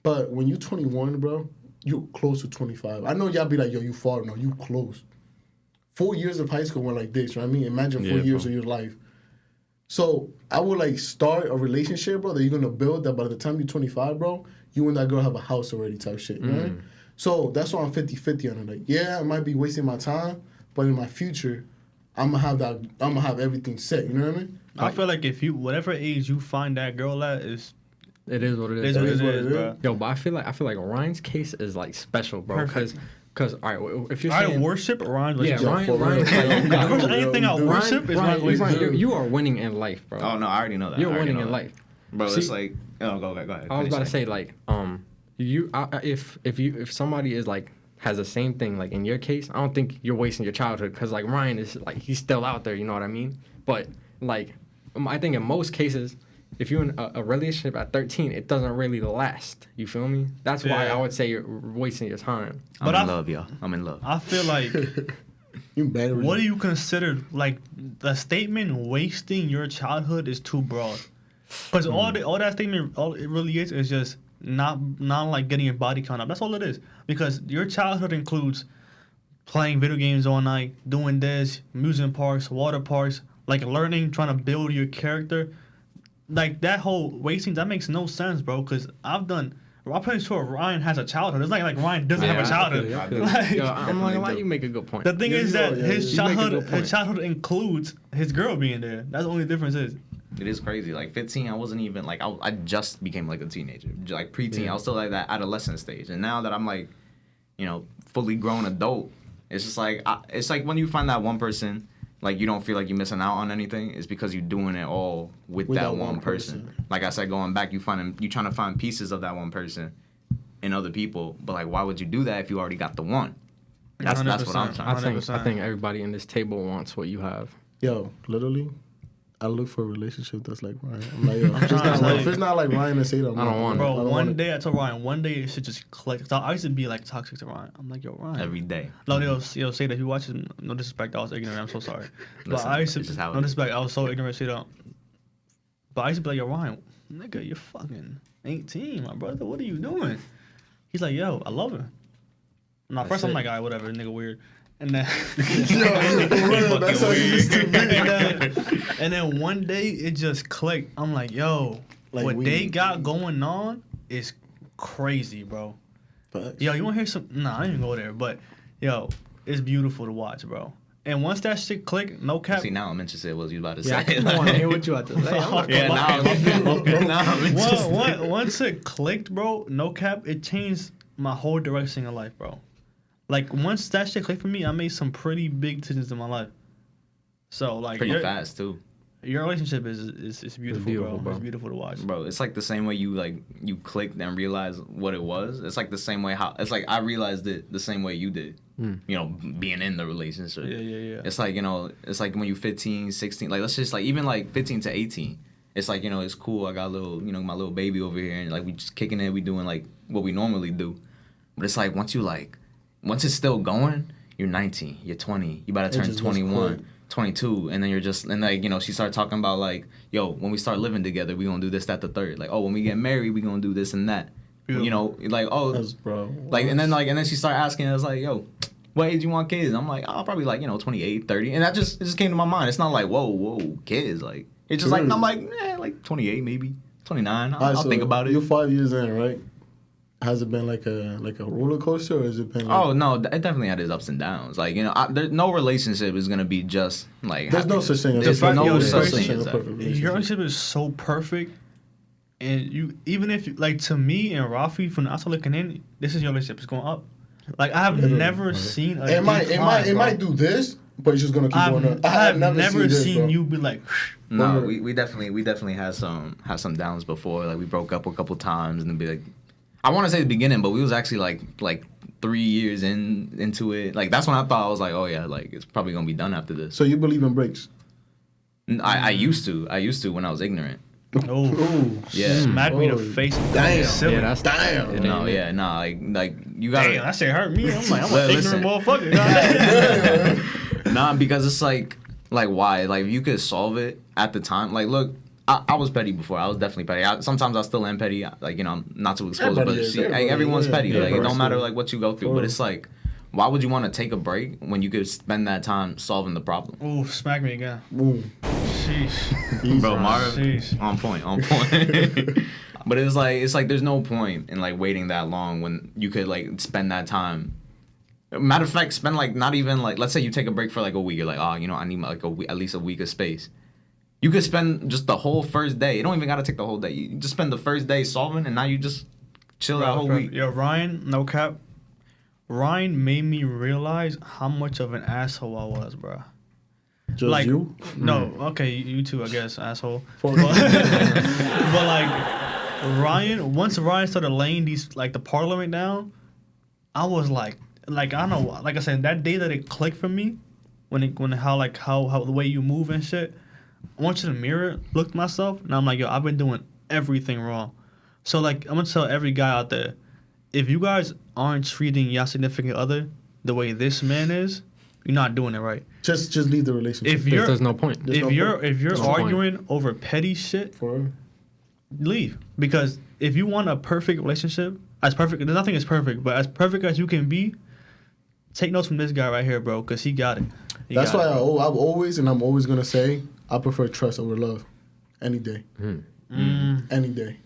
[SPEAKER 4] But when you're 21, bro, you close to 25. I know y'all be like, yo, you far. No, you close. 4 years of high school went like this, right? I mean, imagine 4 years of your life. So I would like start a relationship, bro, that you're gonna build that by the time you're 25, bro, you and that girl have a house already type shit, you know what I mean? So that's why I'm 50-50 on it. Like, yeah, I might be wasting my time, but in my future, I'm gonna have everything set, you know what I mean?
[SPEAKER 2] I feel like if you, whatever age you find that girl at,
[SPEAKER 5] It is what it
[SPEAKER 2] is
[SPEAKER 5] is.
[SPEAKER 2] what it is, bro.
[SPEAKER 5] Yo, but I feel like Ryan's case is like special, bro. Because all right, if you're
[SPEAKER 2] I
[SPEAKER 5] saying
[SPEAKER 2] worship Ryan's
[SPEAKER 5] yeah,
[SPEAKER 2] relationship.
[SPEAKER 5] Ryan's
[SPEAKER 2] If there's anything I worship, is Ryan's relationship.
[SPEAKER 5] you are winning in life, bro.
[SPEAKER 3] Oh no, I already know that.
[SPEAKER 5] You're winning in life,
[SPEAKER 3] bro.
[SPEAKER 5] See,
[SPEAKER 3] It's like, oh, go ahead.
[SPEAKER 5] I was about to say like, if somebody is like has the same thing like in your case, I don't think you're wasting your childhood because like Ryan is like he's still out there, you know what I mean? But like, I think in most cases, if you're in a relationship at 13, it doesn't really last. You feel me? That's why I would say you're wasting your time.
[SPEAKER 3] I'm in love, y'all. I'm in love.
[SPEAKER 2] I feel like,
[SPEAKER 4] You better.
[SPEAKER 2] what do you consider, like, the statement wasting your childhood is too broad. Because all that statement, all it really is just not like getting your body count up. That's all it is. Because your childhood includes playing video games all night, doing this, amusement parks, water parks, like learning, trying to build your character. Like that whole racing, that makes no sense, bro. Because I'm pretty sure Ryan has a childhood. It's not like Ryan doesn't have a childhood.
[SPEAKER 5] I'm like, why you make a good point.
[SPEAKER 2] The thing is that his
[SPEAKER 5] childhood
[SPEAKER 2] includes his girl being there. That's the only difference is.
[SPEAKER 3] It is crazy. Like 15, I wasn't even like I just became like a teenager, like preteen. I was still like that adolescent stage, and now that I'm like, fully grown adult, it's just like it's like when you find that one person, like you don't feel like you're missing out on anything. It's because you're doing it all with that one person. Like I said, going back, you trying to find pieces of that one person in other people, but like why would you do that if you already got the one? That's what I'm trying.
[SPEAKER 5] I think everybody in this table wants what you have.
[SPEAKER 4] Yo, literally, I look for a relationship that's like Ryan. I'm like, yo, if it's not like Ryan and Seda,
[SPEAKER 5] I don't want it.
[SPEAKER 2] Bro, one day I told Ryan, one day it should just click. So I used to be like toxic to Ryan. I'm like, yo, Ryan.
[SPEAKER 3] Every day.
[SPEAKER 2] No, say that if you watch it, no disrespect, I was ignorant. I'm so sorry.
[SPEAKER 3] Listen,
[SPEAKER 2] but I used to,
[SPEAKER 3] no
[SPEAKER 2] disrespect, I was so ignorant, say that. But I used to be like, yo, Ryan, nigga, you're fucking 18, my brother. What are you doing? He's like, yo, I love her. Now, first I'm like, all right, whatever, nigga weird. And then, and then one day it just clicked. I'm like, yo, like what they got going on is crazy, bro. Yo, you want to hear some? Nah, I didn't even go there. But, yo, it's beautiful to watch, bro. And once that shit clicked, no cap.
[SPEAKER 3] See, now I'm interested in what you about to say.
[SPEAKER 5] I want to hear what you about to say.
[SPEAKER 3] Now I'm interested.
[SPEAKER 2] Once it clicked, bro, no cap, it changed my whole direction in life, bro. Like, once that shit clicked for me, I made some pretty big decisions in my life. So, like...
[SPEAKER 3] Pretty fast, too.
[SPEAKER 2] Your relationship is beautiful, bro. It's beautiful to watch.
[SPEAKER 3] Bro, it's like the same way you clicked and realized what it was. It's like the same way it's like I realized it the same way you did. Being in the relationship.
[SPEAKER 2] Yeah.
[SPEAKER 3] It's like, it's like when you're 15, 16, like let's just like even like 15 to 18. It's like, it's cool. I got a little, my little baby over here and like we just kicking it, we doing like what we normally do. But it's like once it's still going, you're 19, you're 20, you about to turn 21. 22, and then you're just, and like, she started talking about like, yo, when we start living together, we gonna do this, that, the third. Like, oh, when we get married, we gonna do this and that. Beautiful. Like, oh,
[SPEAKER 4] bro.
[SPEAKER 3] Like, and then she started asking us like, yo, what age you want kids? I'm like, oh, probably like, 28, 30. And it just came to my mind. It's not like, whoa, kids. Like, it's just like, I'm like, like 28, maybe 29. I'll think about it.
[SPEAKER 4] You're 5 years in, right? Has it been like a roller coaster, or has it been?
[SPEAKER 3] Oh no, it definitely had its ups and downs. Like there's no relationship is gonna be just like.
[SPEAKER 4] There's no such thing.
[SPEAKER 3] There's no such thing.
[SPEAKER 2] Your relationship is so perfect, and you even if like to me and Rafi from the outside looking in, this is your relationship. It's going up. Like I have never seen. It
[SPEAKER 4] might do this, but it's just gonna keep going up.
[SPEAKER 2] I have never seen you be like.
[SPEAKER 3] No, we definitely had some downs before. Like we broke up a couple times and then be like. I want to say the beginning, but we was actually like 3 years into it. Like that's when I thought I was like, oh yeah, like it's probably gonna be done after this.
[SPEAKER 4] So you believe in breaks?
[SPEAKER 3] I used to when I was ignorant.
[SPEAKER 2] Oh
[SPEAKER 3] yeah,
[SPEAKER 2] smack me in the face.
[SPEAKER 4] Damn,
[SPEAKER 2] yeah,
[SPEAKER 4] that's damn.
[SPEAKER 3] No, yeah, nah, like you got.
[SPEAKER 2] Damn, that shit hurt me. I'm like, I'm an ignorant motherfucker.
[SPEAKER 3] Nah, because it's like why? Like if you could solve it at the time. Like look. I was petty before. I was definitely petty. Sometimes I still am petty. Like, I'm not to expose it, but everyone's petty. Like, it don't matter, like, what you go through. But it's like, why would you want to take a break when you could spend that time solving the problem?
[SPEAKER 2] Ooh, smack me again.
[SPEAKER 4] Ooh.
[SPEAKER 2] Sheesh.
[SPEAKER 3] Bro, Marv, on point. But it's like there's no point in, like, waiting that long when you could, like, spend that time. Matter of fact, spend, like, not even, like, let's say you take a break for, like, a week. You're like, I need, like, at least a week of space. You could spend just the whole first day. You don't even got to take the whole day. You just spend the first day solving, and now you just chill that whole week.
[SPEAKER 2] Yo, Ryan, no cap. Ryan made me realize how much of an asshole I was, bro.
[SPEAKER 4] Just
[SPEAKER 2] like,
[SPEAKER 4] you?
[SPEAKER 2] No, okay, you too, I guess, asshole. But like, once Ryan started laying these, like, the parliament down, I was like, I don't know, like I said, that day that it clicked for me, how the way you move and shit, I went to the mirror, looked at myself, and I'm like, yo, I've been doing everything wrong. So, like, I'm going to tell every guy out there, if you guys aren't treating your significant other the way this man is, you're not doing it right.
[SPEAKER 4] Just leave the relationship.
[SPEAKER 5] There's no point.
[SPEAKER 2] If you're arguing over petty shit, leave. Because if you want a perfect relationship, as perfect, nothing is perfect, but as perfect as you can be, take notes from this guy right here, bro, because he got it.
[SPEAKER 4] That's why I'm always gonna say I prefer trust over love, any day, any day.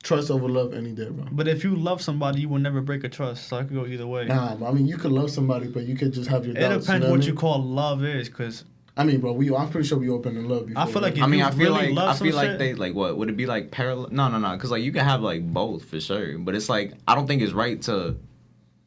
[SPEAKER 4] Trust over love any day, bro.
[SPEAKER 2] But if you love somebody, you will never break a trust. So I could go either way.
[SPEAKER 4] Nah, I mean you could love somebody, but you could just have your doubts.
[SPEAKER 2] It depends what you call love is, because.
[SPEAKER 4] I mean, bro, I'm pretty sure we open in love before.
[SPEAKER 2] I feel like
[SPEAKER 3] they like what would it be like parallel? No, because like you can have like both for sure, but it's like I don't think it's right to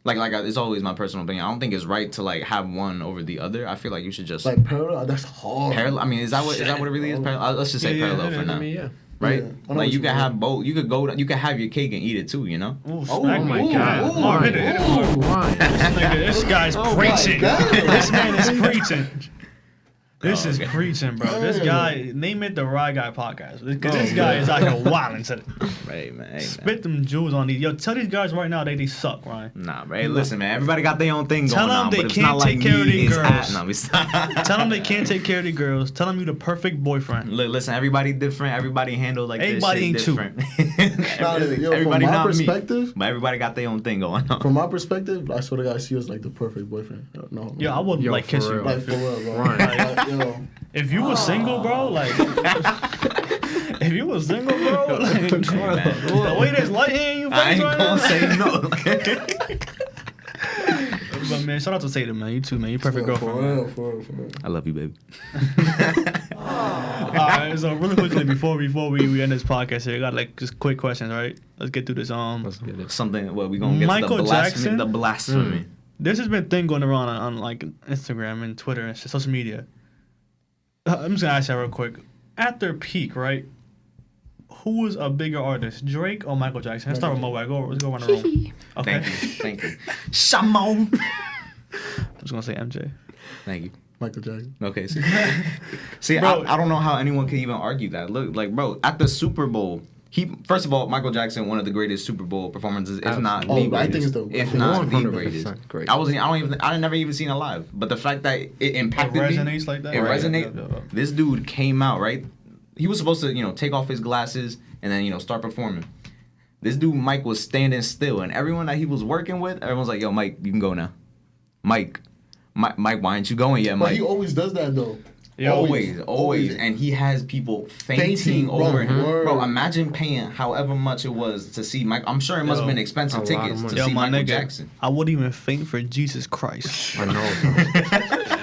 [SPEAKER 3] like it's always my personal opinion. I don't think it's right to like have one over the other. I feel like you should just
[SPEAKER 4] like parallel. That's hard.
[SPEAKER 3] Parallel. I mean, is that what it really is? Parallel? Let's just say parallel for now.
[SPEAKER 5] I mean, yeah.
[SPEAKER 3] Right?
[SPEAKER 4] Yeah,
[SPEAKER 3] like you can have both. You can have your cake and eat it too, you know?
[SPEAKER 2] Ooh,
[SPEAKER 5] Oh my God.
[SPEAKER 2] Mark, hit it. This guy's preaching. This man is preaching. This is preaching, bro. This guy, name it the Rye Guy podcast. Because this guy is out here wilding today.
[SPEAKER 3] Right, man. Hey,
[SPEAKER 2] Spit them jewels on these. Yo, tell these guys right now they suck, Ryan.
[SPEAKER 3] Nah, bro. Hey, listen, man. Everybody got their own thing
[SPEAKER 2] Tell
[SPEAKER 3] going on.
[SPEAKER 2] them they
[SPEAKER 3] but it's
[SPEAKER 2] can't
[SPEAKER 3] not
[SPEAKER 2] take
[SPEAKER 3] like
[SPEAKER 2] care of
[SPEAKER 3] me
[SPEAKER 2] these
[SPEAKER 3] is
[SPEAKER 2] girls.
[SPEAKER 3] No, we stop.
[SPEAKER 2] Tell them they can't take care of the girls. Tell them you the perfect boyfriend.
[SPEAKER 3] Look, listen, everybody different. Everybody handle like
[SPEAKER 2] Everybody
[SPEAKER 3] this
[SPEAKER 2] ain't
[SPEAKER 3] shit
[SPEAKER 2] two.
[SPEAKER 3] different.
[SPEAKER 4] Yo,
[SPEAKER 3] everybody
[SPEAKER 4] from my
[SPEAKER 3] not
[SPEAKER 4] perspective,
[SPEAKER 3] me. But everybody got their own thing going on.
[SPEAKER 4] from my perspective, I swear to God, I see you as like the perfect boyfriend. No.
[SPEAKER 2] Yo, I would like
[SPEAKER 5] for
[SPEAKER 2] kiss you.
[SPEAKER 5] real.
[SPEAKER 4] Like for real, bro.
[SPEAKER 5] Right.
[SPEAKER 4] Like, yo.
[SPEAKER 2] If you was single, bro, like, if you was single, bro, like, the way this light in you face
[SPEAKER 3] I ain't
[SPEAKER 2] right
[SPEAKER 3] gonna
[SPEAKER 2] now.
[SPEAKER 3] say no.
[SPEAKER 2] But man, shout out to Tatum, man. You too, man. You perfect
[SPEAKER 4] For
[SPEAKER 2] girlfriend.
[SPEAKER 4] real.
[SPEAKER 3] I love you, baby.
[SPEAKER 2] All right, so really quickly before we end this podcast here, I got like just quick questions, right? Let's get through this.
[SPEAKER 5] Let's get it.
[SPEAKER 3] Something. Well, we gonna get
[SPEAKER 2] Michael
[SPEAKER 3] to the blasphemy.
[SPEAKER 2] Jackson?
[SPEAKER 3] The blasphemy.
[SPEAKER 2] This has been a thing going around on like Instagram and Twitter and social media. I'm just gonna ask you real quick. At their peak, right? Who was a bigger artist, Drake or Michael Jackson? Let's start with Mo. Let's go around the room. Okay.
[SPEAKER 3] Thank you. Shamon.
[SPEAKER 2] I'm just gonna say MJ.
[SPEAKER 3] Thank you.
[SPEAKER 4] Michael Jackson.
[SPEAKER 3] Okay. See,
[SPEAKER 2] Bro.
[SPEAKER 3] I don't know how anyone can even argue that. Look, like, bro, at the Super Bowl, first of all, Michael Jackson, one of the greatest Super Bowl performances, if not the greatest.
[SPEAKER 4] I think it's the
[SPEAKER 3] if not the
[SPEAKER 5] 100%
[SPEAKER 3] greatest.
[SPEAKER 5] great.
[SPEAKER 3] I never even seen it live, but the fact that it impacted me,
[SPEAKER 2] resonates like that?
[SPEAKER 3] It
[SPEAKER 2] Right.
[SPEAKER 3] resonates.
[SPEAKER 2] Yeah.
[SPEAKER 3] This dude came out, right? He was supposed to, take off his glasses and then, start performing. This dude Mike was standing still, and everyone that he was working with, everyone's like, "Yo, Mike, you can go now." Mike, why aren't you going yet, Mike?
[SPEAKER 4] But he always does that though.
[SPEAKER 2] Yeah,
[SPEAKER 3] Always. And he has people fainting over him. Bro, imagine paying however much it was to see Mike. I'm sure it must have been expensive
[SPEAKER 5] a lot of
[SPEAKER 3] tickets
[SPEAKER 5] money.
[SPEAKER 3] to see
[SPEAKER 2] my
[SPEAKER 3] Michael
[SPEAKER 2] nigga,
[SPEAKER 3] Jackson.
[SPEAKER 2] I wouldn't even faint for Jesus Christ.
[SPEAKER 5] I know,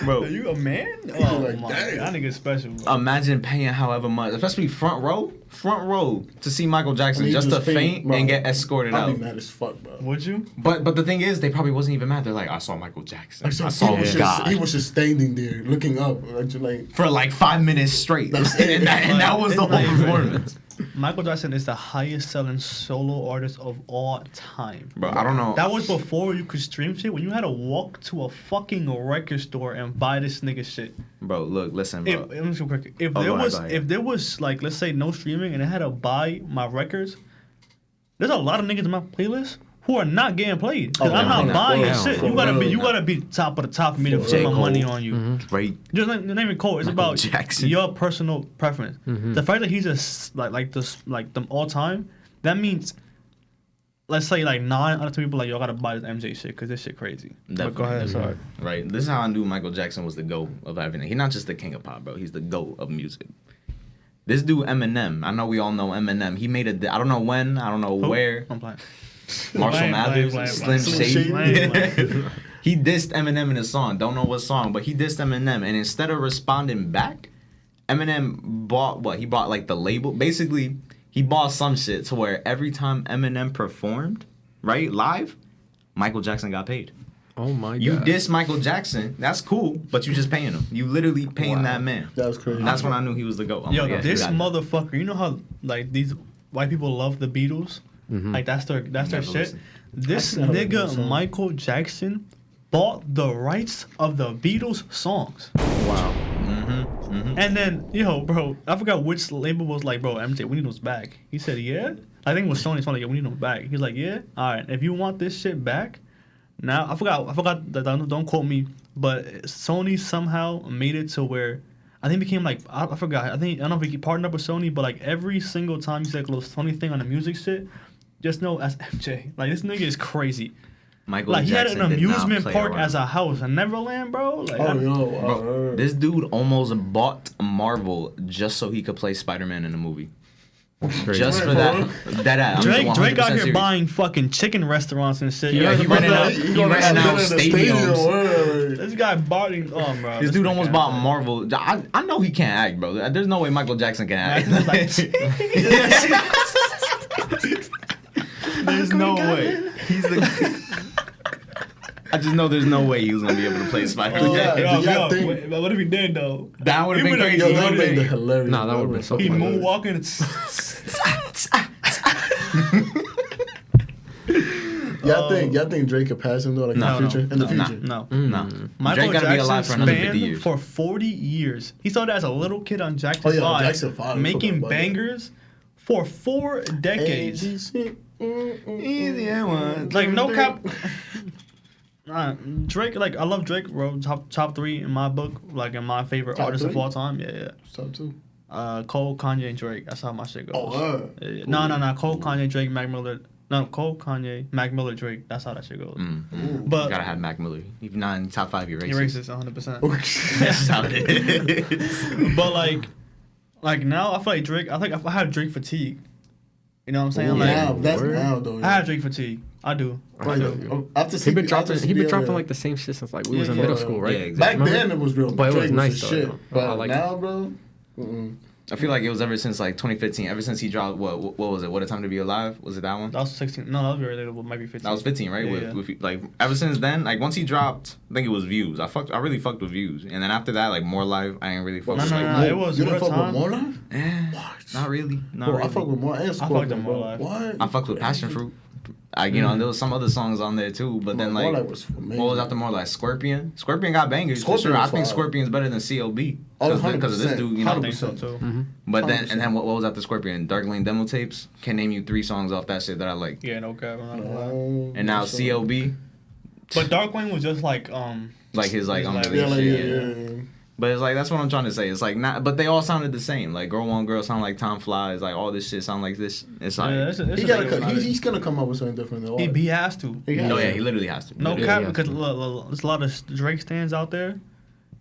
[SPEAKER 3] Bro,
[SPEAKER 2] You a man? Oh
[SPEAKER 4] Like,
[SPEAKER 2] my
[SPEAKER 4] damn.
[SPEAKER 2] God, that nigga's special, bro.
[SPEAKER 3] imagine paying however much, especially front row to see Michael Jackson
[SPEAKER 4] I mean,
[SPEAKER 3] just
[SPEAKER 4] he
[SPEAKER 3] to
[SPEAKER 4] was
[SPEAKER 3] faint
[SPEAKER 4] bro.
[SPEAKER 3] and get escorted
[SPEAKER 4] I'd
[SPEAKER 3] out.
[SPEAKER 4] be mad as fuck, bro.
[SPEAKER 2] Would you?
[SPEAKER 3] But the thing is, they probably wasn't even mad. They're like, I saw Michael Jackson. I saw
[SPEAKER 4] he was
[SPEAKER 3] God.
[SPEAKER 4] he was just standing there looking up, like
[SPEAKER 3] For like 5 minutes straight.
[SPEAKER 4] That's it.
[SPEAKER 3] and that was the
[SPEAKER 2] It's
[SPEAKER 3] whole
[SPEAKER 2] not even-
[SPEAKER 3] performance.
[SPEAKER 2] Michael Jackson is the highest selling solo artist of all time.
[SPEAKER 3] Bro, I don't know.
[SPEAKER 2] That was before you could stream shit. When you had to walk to a fucking record store and buy this nigga shit.
[SPEAKER 3] Bro, look, listen, bro.
[SPEAKER 2] If
[SPEAKER 3] Oh,
[SPEAKER 2] there
[SPEAKER 3] go ahead,
[SPEAKER 2] was
[SPEAKER 3] go ahead.
[SPEAKER 2] if there was like let's say no streaming and I had to buy my records, there's a lot of niggas in my playlist who are not getting played. 'Cause
[SPEAKER 4] Oh,
[SPEAKER 2] I'm not
[SPEAKER 4] definitely.
[SPEAKER 2] buying your
[SPEAKER 5] Yeah,
[SPEAKER 2] shit.
[SPEAKER 5] for
[SPEAKER 2] You gotta be top of the top for me to put my money on you.
[SPEAKER 3] Right.
[SPEAKER 2] Just not even cool. It's
[SPEAKER 3] Michael
[SPEAKER 2] about
[SPEAKER 3] Jackson.
[SPEAKER 2] your personal preference. The fact that he's just like them all time, that means let's say like 9 out of 10 people like yo, I gotta buy this MJ shit because this shit crazy. But go ahead, sorry.
[SPEAKER 3] Right. This is how I knew Michael Jackson was the GOAT of everything. He's not just the king of pop, bro. He's the GOAT of music. This dude Eminem, I know we all know Eminem. He made I don't know when, I don't know
[SPEAKER 2] Who?
[SPEAKER 3] where.
[SPEAKER 2] I'm playing.
[SPEAKER 3] Marshall
[SPEAKER 2] Playing,
[SPEAKER 3] Mathers,
[SPEAKER 2] playing,
[SPEAKER 3] Slim
[SPEAKER 2] playing.
[SPEAKER 3] Shady. He dissed Eminem in his song. Don't know what song, but he dissed Eminem. And instead of responding back, Eminem bought what? He bought like the label. Basically, he bought some shit to where every time Eminem performed, right, live, Michael Jackson got paid.
[SPEAKER 5] Oh my God.
[SPEAKER 3] You diss Michael Jackson, that's cool, but you just paying him. You literally paying that man.
[SPEAKER 4] that was crazy.
[SPEAKER 3] That's when I knew he was the GOAT. I'm
[SPEAKER 2] Yo,
[SPEAKER 3] like, yeah,
[SPEAKER 2] this
[SPEAKER 3] you got it.
[SPEAKER 2] motherfucker. You know how like these white people love the Beatles? Like that's their
[SPEAKER 3] Never
[SPEAKER 2] shit.
[SPEAKER 3] listened.
[SPEAKER 2] This
[SPEAKER 4] I never heard that
[SPEAKER 2] nigga
[SPEAKER 4] song.
[SPEAKER 2] Michael Jackson bought the rights of the Beatles songs.
[SPEAKER 5] Wow.
[SPEAKER 2] And then, bro, I forgot which label was like, bro, MJ, we need those back. He said, yeah. I think it was Sony. Sony, like, yeah, we need those back. He's like, yeah. All right, if you want this shit back, now I forgot. Don't quote me, but Sony somehow made it to where I think it became like I forgot. I don't know if he partnered up with Sony, but like every single time he's like a little Sony thing on the music shit, just know as MJ. Like this nigga is crazy.
[SPEAKER 3] Michael
[SPEAKER 2] Like he had
[SPEAKER 3] Jackson
[SPEAKER 2] an
[SPEAKER 3] did not
[SPEAKER 2] amusement
[SPEAKER 3] play
[SPEAKER 2] park
[SPEAKER 3] around.
[SPEAKER 2] as a house in Neverland, bro. Like
[SPEAKER 3] Bro, this dude almost bought Marvel just so he could play Spider-Man in a movie. Just for that.
[SPEAKER 2] Drake out here buying fucking chicken restaurants and shit.
[SPEAKER 3] Yeah, he rented out stadiums.
[SPEAKER 2] This guy bought him. Oh, bro.
[SPEAKER 3] This dude almost bought Marvel. I know he can't act, bro. There's no way Michael Jackson can act. There's no way. He's the. I just know there's no way he was gonna be able to play Spider-Man.
[SPEAKER 2] But what if he did though?
[SPEAKER 3] That would have been crazy.
[SPEAKER 4] Yo, that would have been hilarious.
[SPEAKER 5] Nah, that would have been so
[SPEAKER 2] He
[SPEAKER 5] funny.
[SPEAKER 2] moonwalking.
[SPEAKER 4] Y'all think Drake could pass him though, like in the future? In the future?
[SPEAKER 2] No.
[SPEAKER 3] Drake
[SPEAKER 2] Michael
[SPEAKER 3] gotta be alive for
[SPEAKER 2] Jackson
[SPEAKER 3] another 50
[SPEAKER 2] spanned
[SPEAKER 3] years.
[SPEAKER 2] for 40 years. He started as a little kid on Jackson
[SPEAKER 4] Oh, yeah,
[SPEAKER 2] 5,
[SPEAKER 4] Jackson 5, I
[SPEAKER 2] making
[SPEAKER 4] forgot about that.
[SPEAKER 2] bangers for 4 decades.
[SPEAKER 3] Easy one.
[SPEAKER 2] Like no cap. Drake, like I love Drake, bro. Top 3 in my book, like in my favorite
[SPEAKER 4] Top
[SPEAKER 2] artists of
[SPEAKER 4] 3?
[SPEAKER 2] all time. Yeah.
[SPEAKER 4] Top 2.
[SPEAKER 2] Cole, Kanye, and Drake. That's how my shit goes.
[SPEAKER 4] Oh,
[SPEAKER 2] Yeah. No. Cole, Kanye, Drake, Mac Miller. No, Cole, Kanye, Mac Miller, Drake. That's how that shit goes. But
[SPEAKER 3] You gotta have Mac Miller. Even not in top 5, you're
[SPEAKER 2] he
[SPEAKER 3] racist.
[SPEAKER 2] racist 100%.
[SPEAKER 3] That's just how it is.
[SPEAKER 2] But like now, I feel like Drake. I think I have Drake fatigue. You know what I'm saying? Like
[SPEAKER 4] Now, that's now though.
[SPEAKER 2] I have Drake fatigue. I do.
[SPEAKER 4] After
[SPEAKER 5] He been dropping
[SPEAKER 4] CBL,
[SPEAKER 5] like the same shit since like we was in
[SPEAKER 2] Yeah,
[SPEAKER 5] middle
[SPEAKER 2] yeah.
[SPEAKER 5] school, right?
[SPEAKER 3] Yeah, exactly.
[SPEAKER 4] Back then it was real.
[SPEAKER 5] But it was
[SPEAKER 4] Drake
[SPEAKER 5] nice
[SPEAKER 4] the
[SPEAKER 5] though,
[SPEAKER 4] shit.
[SPEAKER 5] yeah.
[SPEAKER 4] But
[SPEAKER 5] I like
[SPEAKER 4] now, bro.
[SPEAKER 3] I feel like it was ever since like 2015. Ever since he dropped what was it? What a Time to Be Alive? Was it that one?
[SPEAKER 2] That was 16. No, that was very relatable. Might be 15.
[SPEAKER 3] That was 15, right?
[SPEAKER 2] Yeah,
[SPEAKER 3] With like ever since then, like once he dropped, I think it was Views. I really fucked with Views, and then after that, like More Life, I ain't really fucked with.
[SPEAKER 2] No, it was
[SPEAKER 4] You
[SPEAKER 2] What
[SPEAKER 4] don't
[SPEAKER 2] a
[SPEAKER 4] fuck with
[SPEAKER 2] Time.
[SPEAKER 4] More Life?
[SPEAKER 3] Not really. Not
[SPEAKER 4] Bro,
[SPEAKER 3] really.
[SPEAKER 4] I fuck with More and
[SPEAKER 2] fucked
[SPEAKER 4] Scorpion,
[SPEAKER 2] with More
[SPEAKER 4] bro.
[SPEAKER 2] Life.
[SPEAKER 4] What?
[SPEAKER 3] I fucked with Passion Fruit. You know, there was some other songs on there too, but then
[SPEAKER 4] More
[SPEAKER 3] like,
[SPEAKER 4] Life was amazing.
[SPEAKER 3] what was after More Life? Scorpion. Scorpion got bangers for
[SPEAKER 4] Scorpion
[SPEAKER 3] sure. I
[SPEAKER 4] was
[SPEAKER 3] think
[SPEAKER 4] fire.
[SPEAKER 3] Scorpion's better than CLB
[SPEAKER 4] Oh,
[SPEAKER 3] because of this
[SPEAKER 4] 100%.
[SPEAKER 3] dude. You know,
[SPEAKER 2] I think so too.
[SPEAKER 3] but then
[SPEAKER 4] 100%.
[SPEAKER 3] what was after Scorpion? Dark Lane Demo Tapes. Can name you 3 songs off that shit that I like.
[SPEAKER 2] Yeah, no cap. I'm not gonna lie.
[SPEAKER 3] And now CLB,
[SPEAKER 2] But Dark Lane was just like
[SPEAKER 3] like his like
[SPEAKER 2] His
[SPEAKER 3] unreleased
[SPEAKER 4] Yeah, like,
[SPEAKER 3] shit.
[SPEAKER 4] yeah.
[SPEAKER 3] But it's like that's what I'm trying to say. It's like not, but they all sounded the same. Like Girl One Girl sound like Time Flies. Like all this shit sound like this. It's like
[SPEAKER 4] He's gonna come up with something different. Though.
[SPEAKER 2] he has to.
[SPEAKER 3] no, yeah, he literally has to.
[SPEAKER 2] No
[SPEAKER 3] Literally.
[SPEAKER 2] cap
[SPEAKER 5] yeah.
[SPEAKER 2] because there's a lot of Drake stands out there,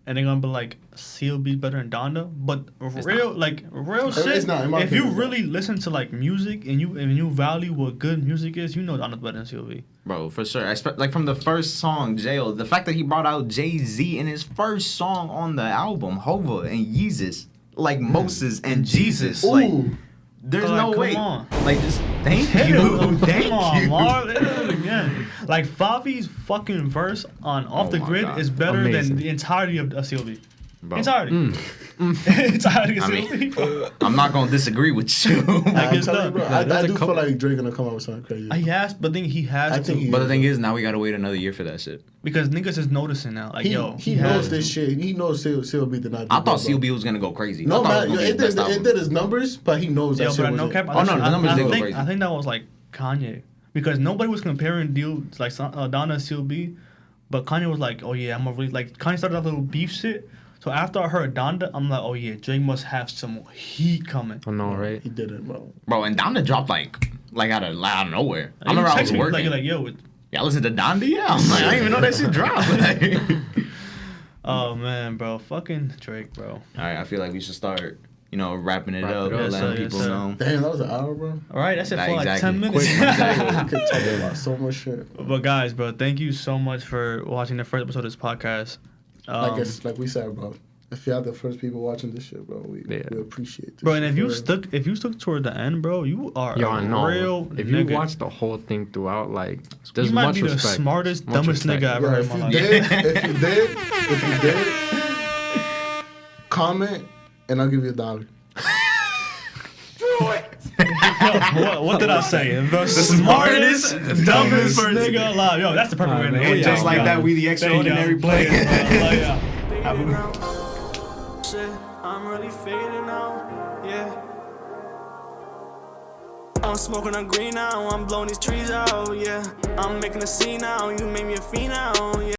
[SPEAKER 2] and they're gonna be like CLB better than Donda. But real shit.
[SPEAKER 4] It's not, in my
[SPEAKER 2] If you
[SPEAKER 4] opinion,
[SPEAKER 2] really listen to like music and you value what good music is, you know Donda's better than CLB.
[SPEAKER 3] Bro, for sure. Like from the first song, Jail, the fact that he brought out Jay-Z in his first song on the album, Hova and Yeezus, like Moses and Jesus. Like,
[SPEAKER 4] Ooh.
[SPEAKER 3] there's
[SPEAKER 2] Like,
[SPEAKER 3] no
[SPEAKER 2] come
[SPEAKER 3] way.
[SPEAKER 2] on.
[SPEAKER 3] Like, just thank
[SPEAKER 2] Hit
[SPEAKER 3] you.
[SPEAKER 2] it.
[SPEAKER 3] Thank
[SPEAKER 2] Come on,
[SPEAKER 3] you.
[SPEAKER 2] Marv. Hit it again. Like Favi's fucking verse on Off the
[SPEAKER 3] my
[SPEAKER 2] Grid
[SPEAKER 3] God.
[SPEAKER 2] is better
[SPEAKER 5] Amazing.
[SPEAKER 2] than the entirety of CLB.
[SPEAKER 3] Bro,
[SPEAKER 2] Entirety. Entirety of
[SPEAKER 3] I mean,
[SPEAKER 2] CLB.
[SPEAKER 3] I'm not going to disagree with you.
[SPEAKER 2] Like,
[SPEAKER 4] I'm
[SPEAKER 2] it's
[SPEAKER 4] telling you,
[SPEAKER 2] done.
[SPEAKER 4] bro,
[SPEAKER 5] Nah,
[SPEAKER 4] I
[SPEAKER 5] there's a
[SPEAKER 4] do feel
[SPEAKER 5] couple-
[SPEAKER 4] like Drake gonna come up with something crazy.
[SPEAKER 2] He has, but then he has
[SPEAKER 4] I
[SPEAKER 2] to.
[SPEAKER 4] think he-
[SPEAKER 3] But the thing is, now we got to wait another year for that shit.
[SPEAKER 2] Because niggas is noticing now. Like,
[SPEAKER 4] He
[SPEAKER 2] has
[SPEAKER 4] knows
[SPEAKER 2] to.
[SPEAKER 4] this shit. He knows CLB did not. Do
[SPEAKER 3] I thought
[SPEAKER 4] good, bro.
[SPEAKER 3] CLB was going to go crazy.
[SPEAKER 4] No
[SPEAKER 3] I thought
[SPEAKER 4] man,
[SPEAKER 3] it was gonna be his best
[SPEAKER 4] it
[SPEAKER 3] album.
[SPEAKER 4] did his numbers, but he knows that
[SPEAKER 2] Yo,
[SPEAKER 4] shit
[SPEAKER 2] but
[SPEAKER 4] was
[SPEAKER 2] no
[SPEAKER 4] it.
[SPEAKER 2] cap.
[SPEAKER 3] Oh, no, the numbers did go crazy.
[SPEAKER 2] I think that was like Kanye. Because nobody was comparing deals like Donna and CLB. But Kanye was like, oh yeah, I'm gonna really like Kanye started off little beef shit. So after I heard Donda, I'm like, oh yeah, Drake must have some heat coming.
[SPEAKER 5] I know, right?
[SPEAKER 4] He did it, bro.
[SPEAKER 3] Bro, and Donda dropped like out of nowhere. I
[SPEAKER 2] You
[SPEAKER 3] remember I
[SPEAKER 2] text
[SPEAKER 3] was
[SPEAKER 2] me,
[SPEAKER 3] working.
[SPEAKER 2] like yo,
[SPEAKER 3] Y'all listen to Donda? Yeah. I'm like, I didn't even know that shit dropped. Like,
[SPEAKER 2] oh man, bro, fucking Drake, bro.
[SPEAKER 3] all right, I feel like we should start, wrapping it
[SPEAKER 5] Wrap
[SPEAKER 3] up,
[SPEAKER 5] it up.
[SPEAKER 2] Yes,
[SPEAKER 3] letting
[SPEAKER 2] sir,
[SPEAKER 3] people
[SPEAKER 2] yes, sir.
[SPEAKER 3] know.
[SPEAKER 4] Damn, that was an hour, bro.
[SPEAKER 2] All right, that's it for like
[SPEAKER 3] Exactly.
[SPEAKER 2] 10 minutes.
[SPEAKER 4] We could talk about so much shit.
[SPEAKER 2] But guys, bro, thank you so much for watching the first episode of this podcast.
[SPEAKER 4] Like we said, bro. If y'all the first people watching this shit, bro, we appreciate it.
[SPEAKER 2] Bro, and if you stuck toward the end, bro, you are
[SPEAKER 5] Yo, I
[SPEAKER 2] a
[SPEAKER 5] know.
[SPEAKER 2] real
[SPEAKER 5] If
[SPEAKER 2] nigga.
[SPEAKER 5] you watch the whole thing throughout, like, there's
[SPEAKER 2] you might
[SPEAKER 5] much
[SPEAKER 2] be the
[SPEAKER 5] respect.
[SPEAKER 2] smartest,
[SPEAKER 5] Much
[SPEAKER 2] dumbest
[SPEAKER 5] respect.
[SPEAKER 2] nigga I ever
[SPEAKER 4] Yo,
[SPEAKER 2] heard
[SPEAKER 4] if
[SPEAKER 2] in my
[SPEAKER 4] you
[SPEAKER 2] life.
[SPEAKER 4] did, if you did, comment and I'll give you $1.
[SPEAKER 2] What did I say? The smartest, dumbest nigga alive. Yo, that's the perfect way to end.
[SPEAKER 3] Just like that, we the extraordinary players.
[SPEAKER 1] Shit, I'm really fading out, yeah. I'm smoking on green now, I'm blowing these trees out, yeah. I'm making a scene now, you make me a fiend now, yeah.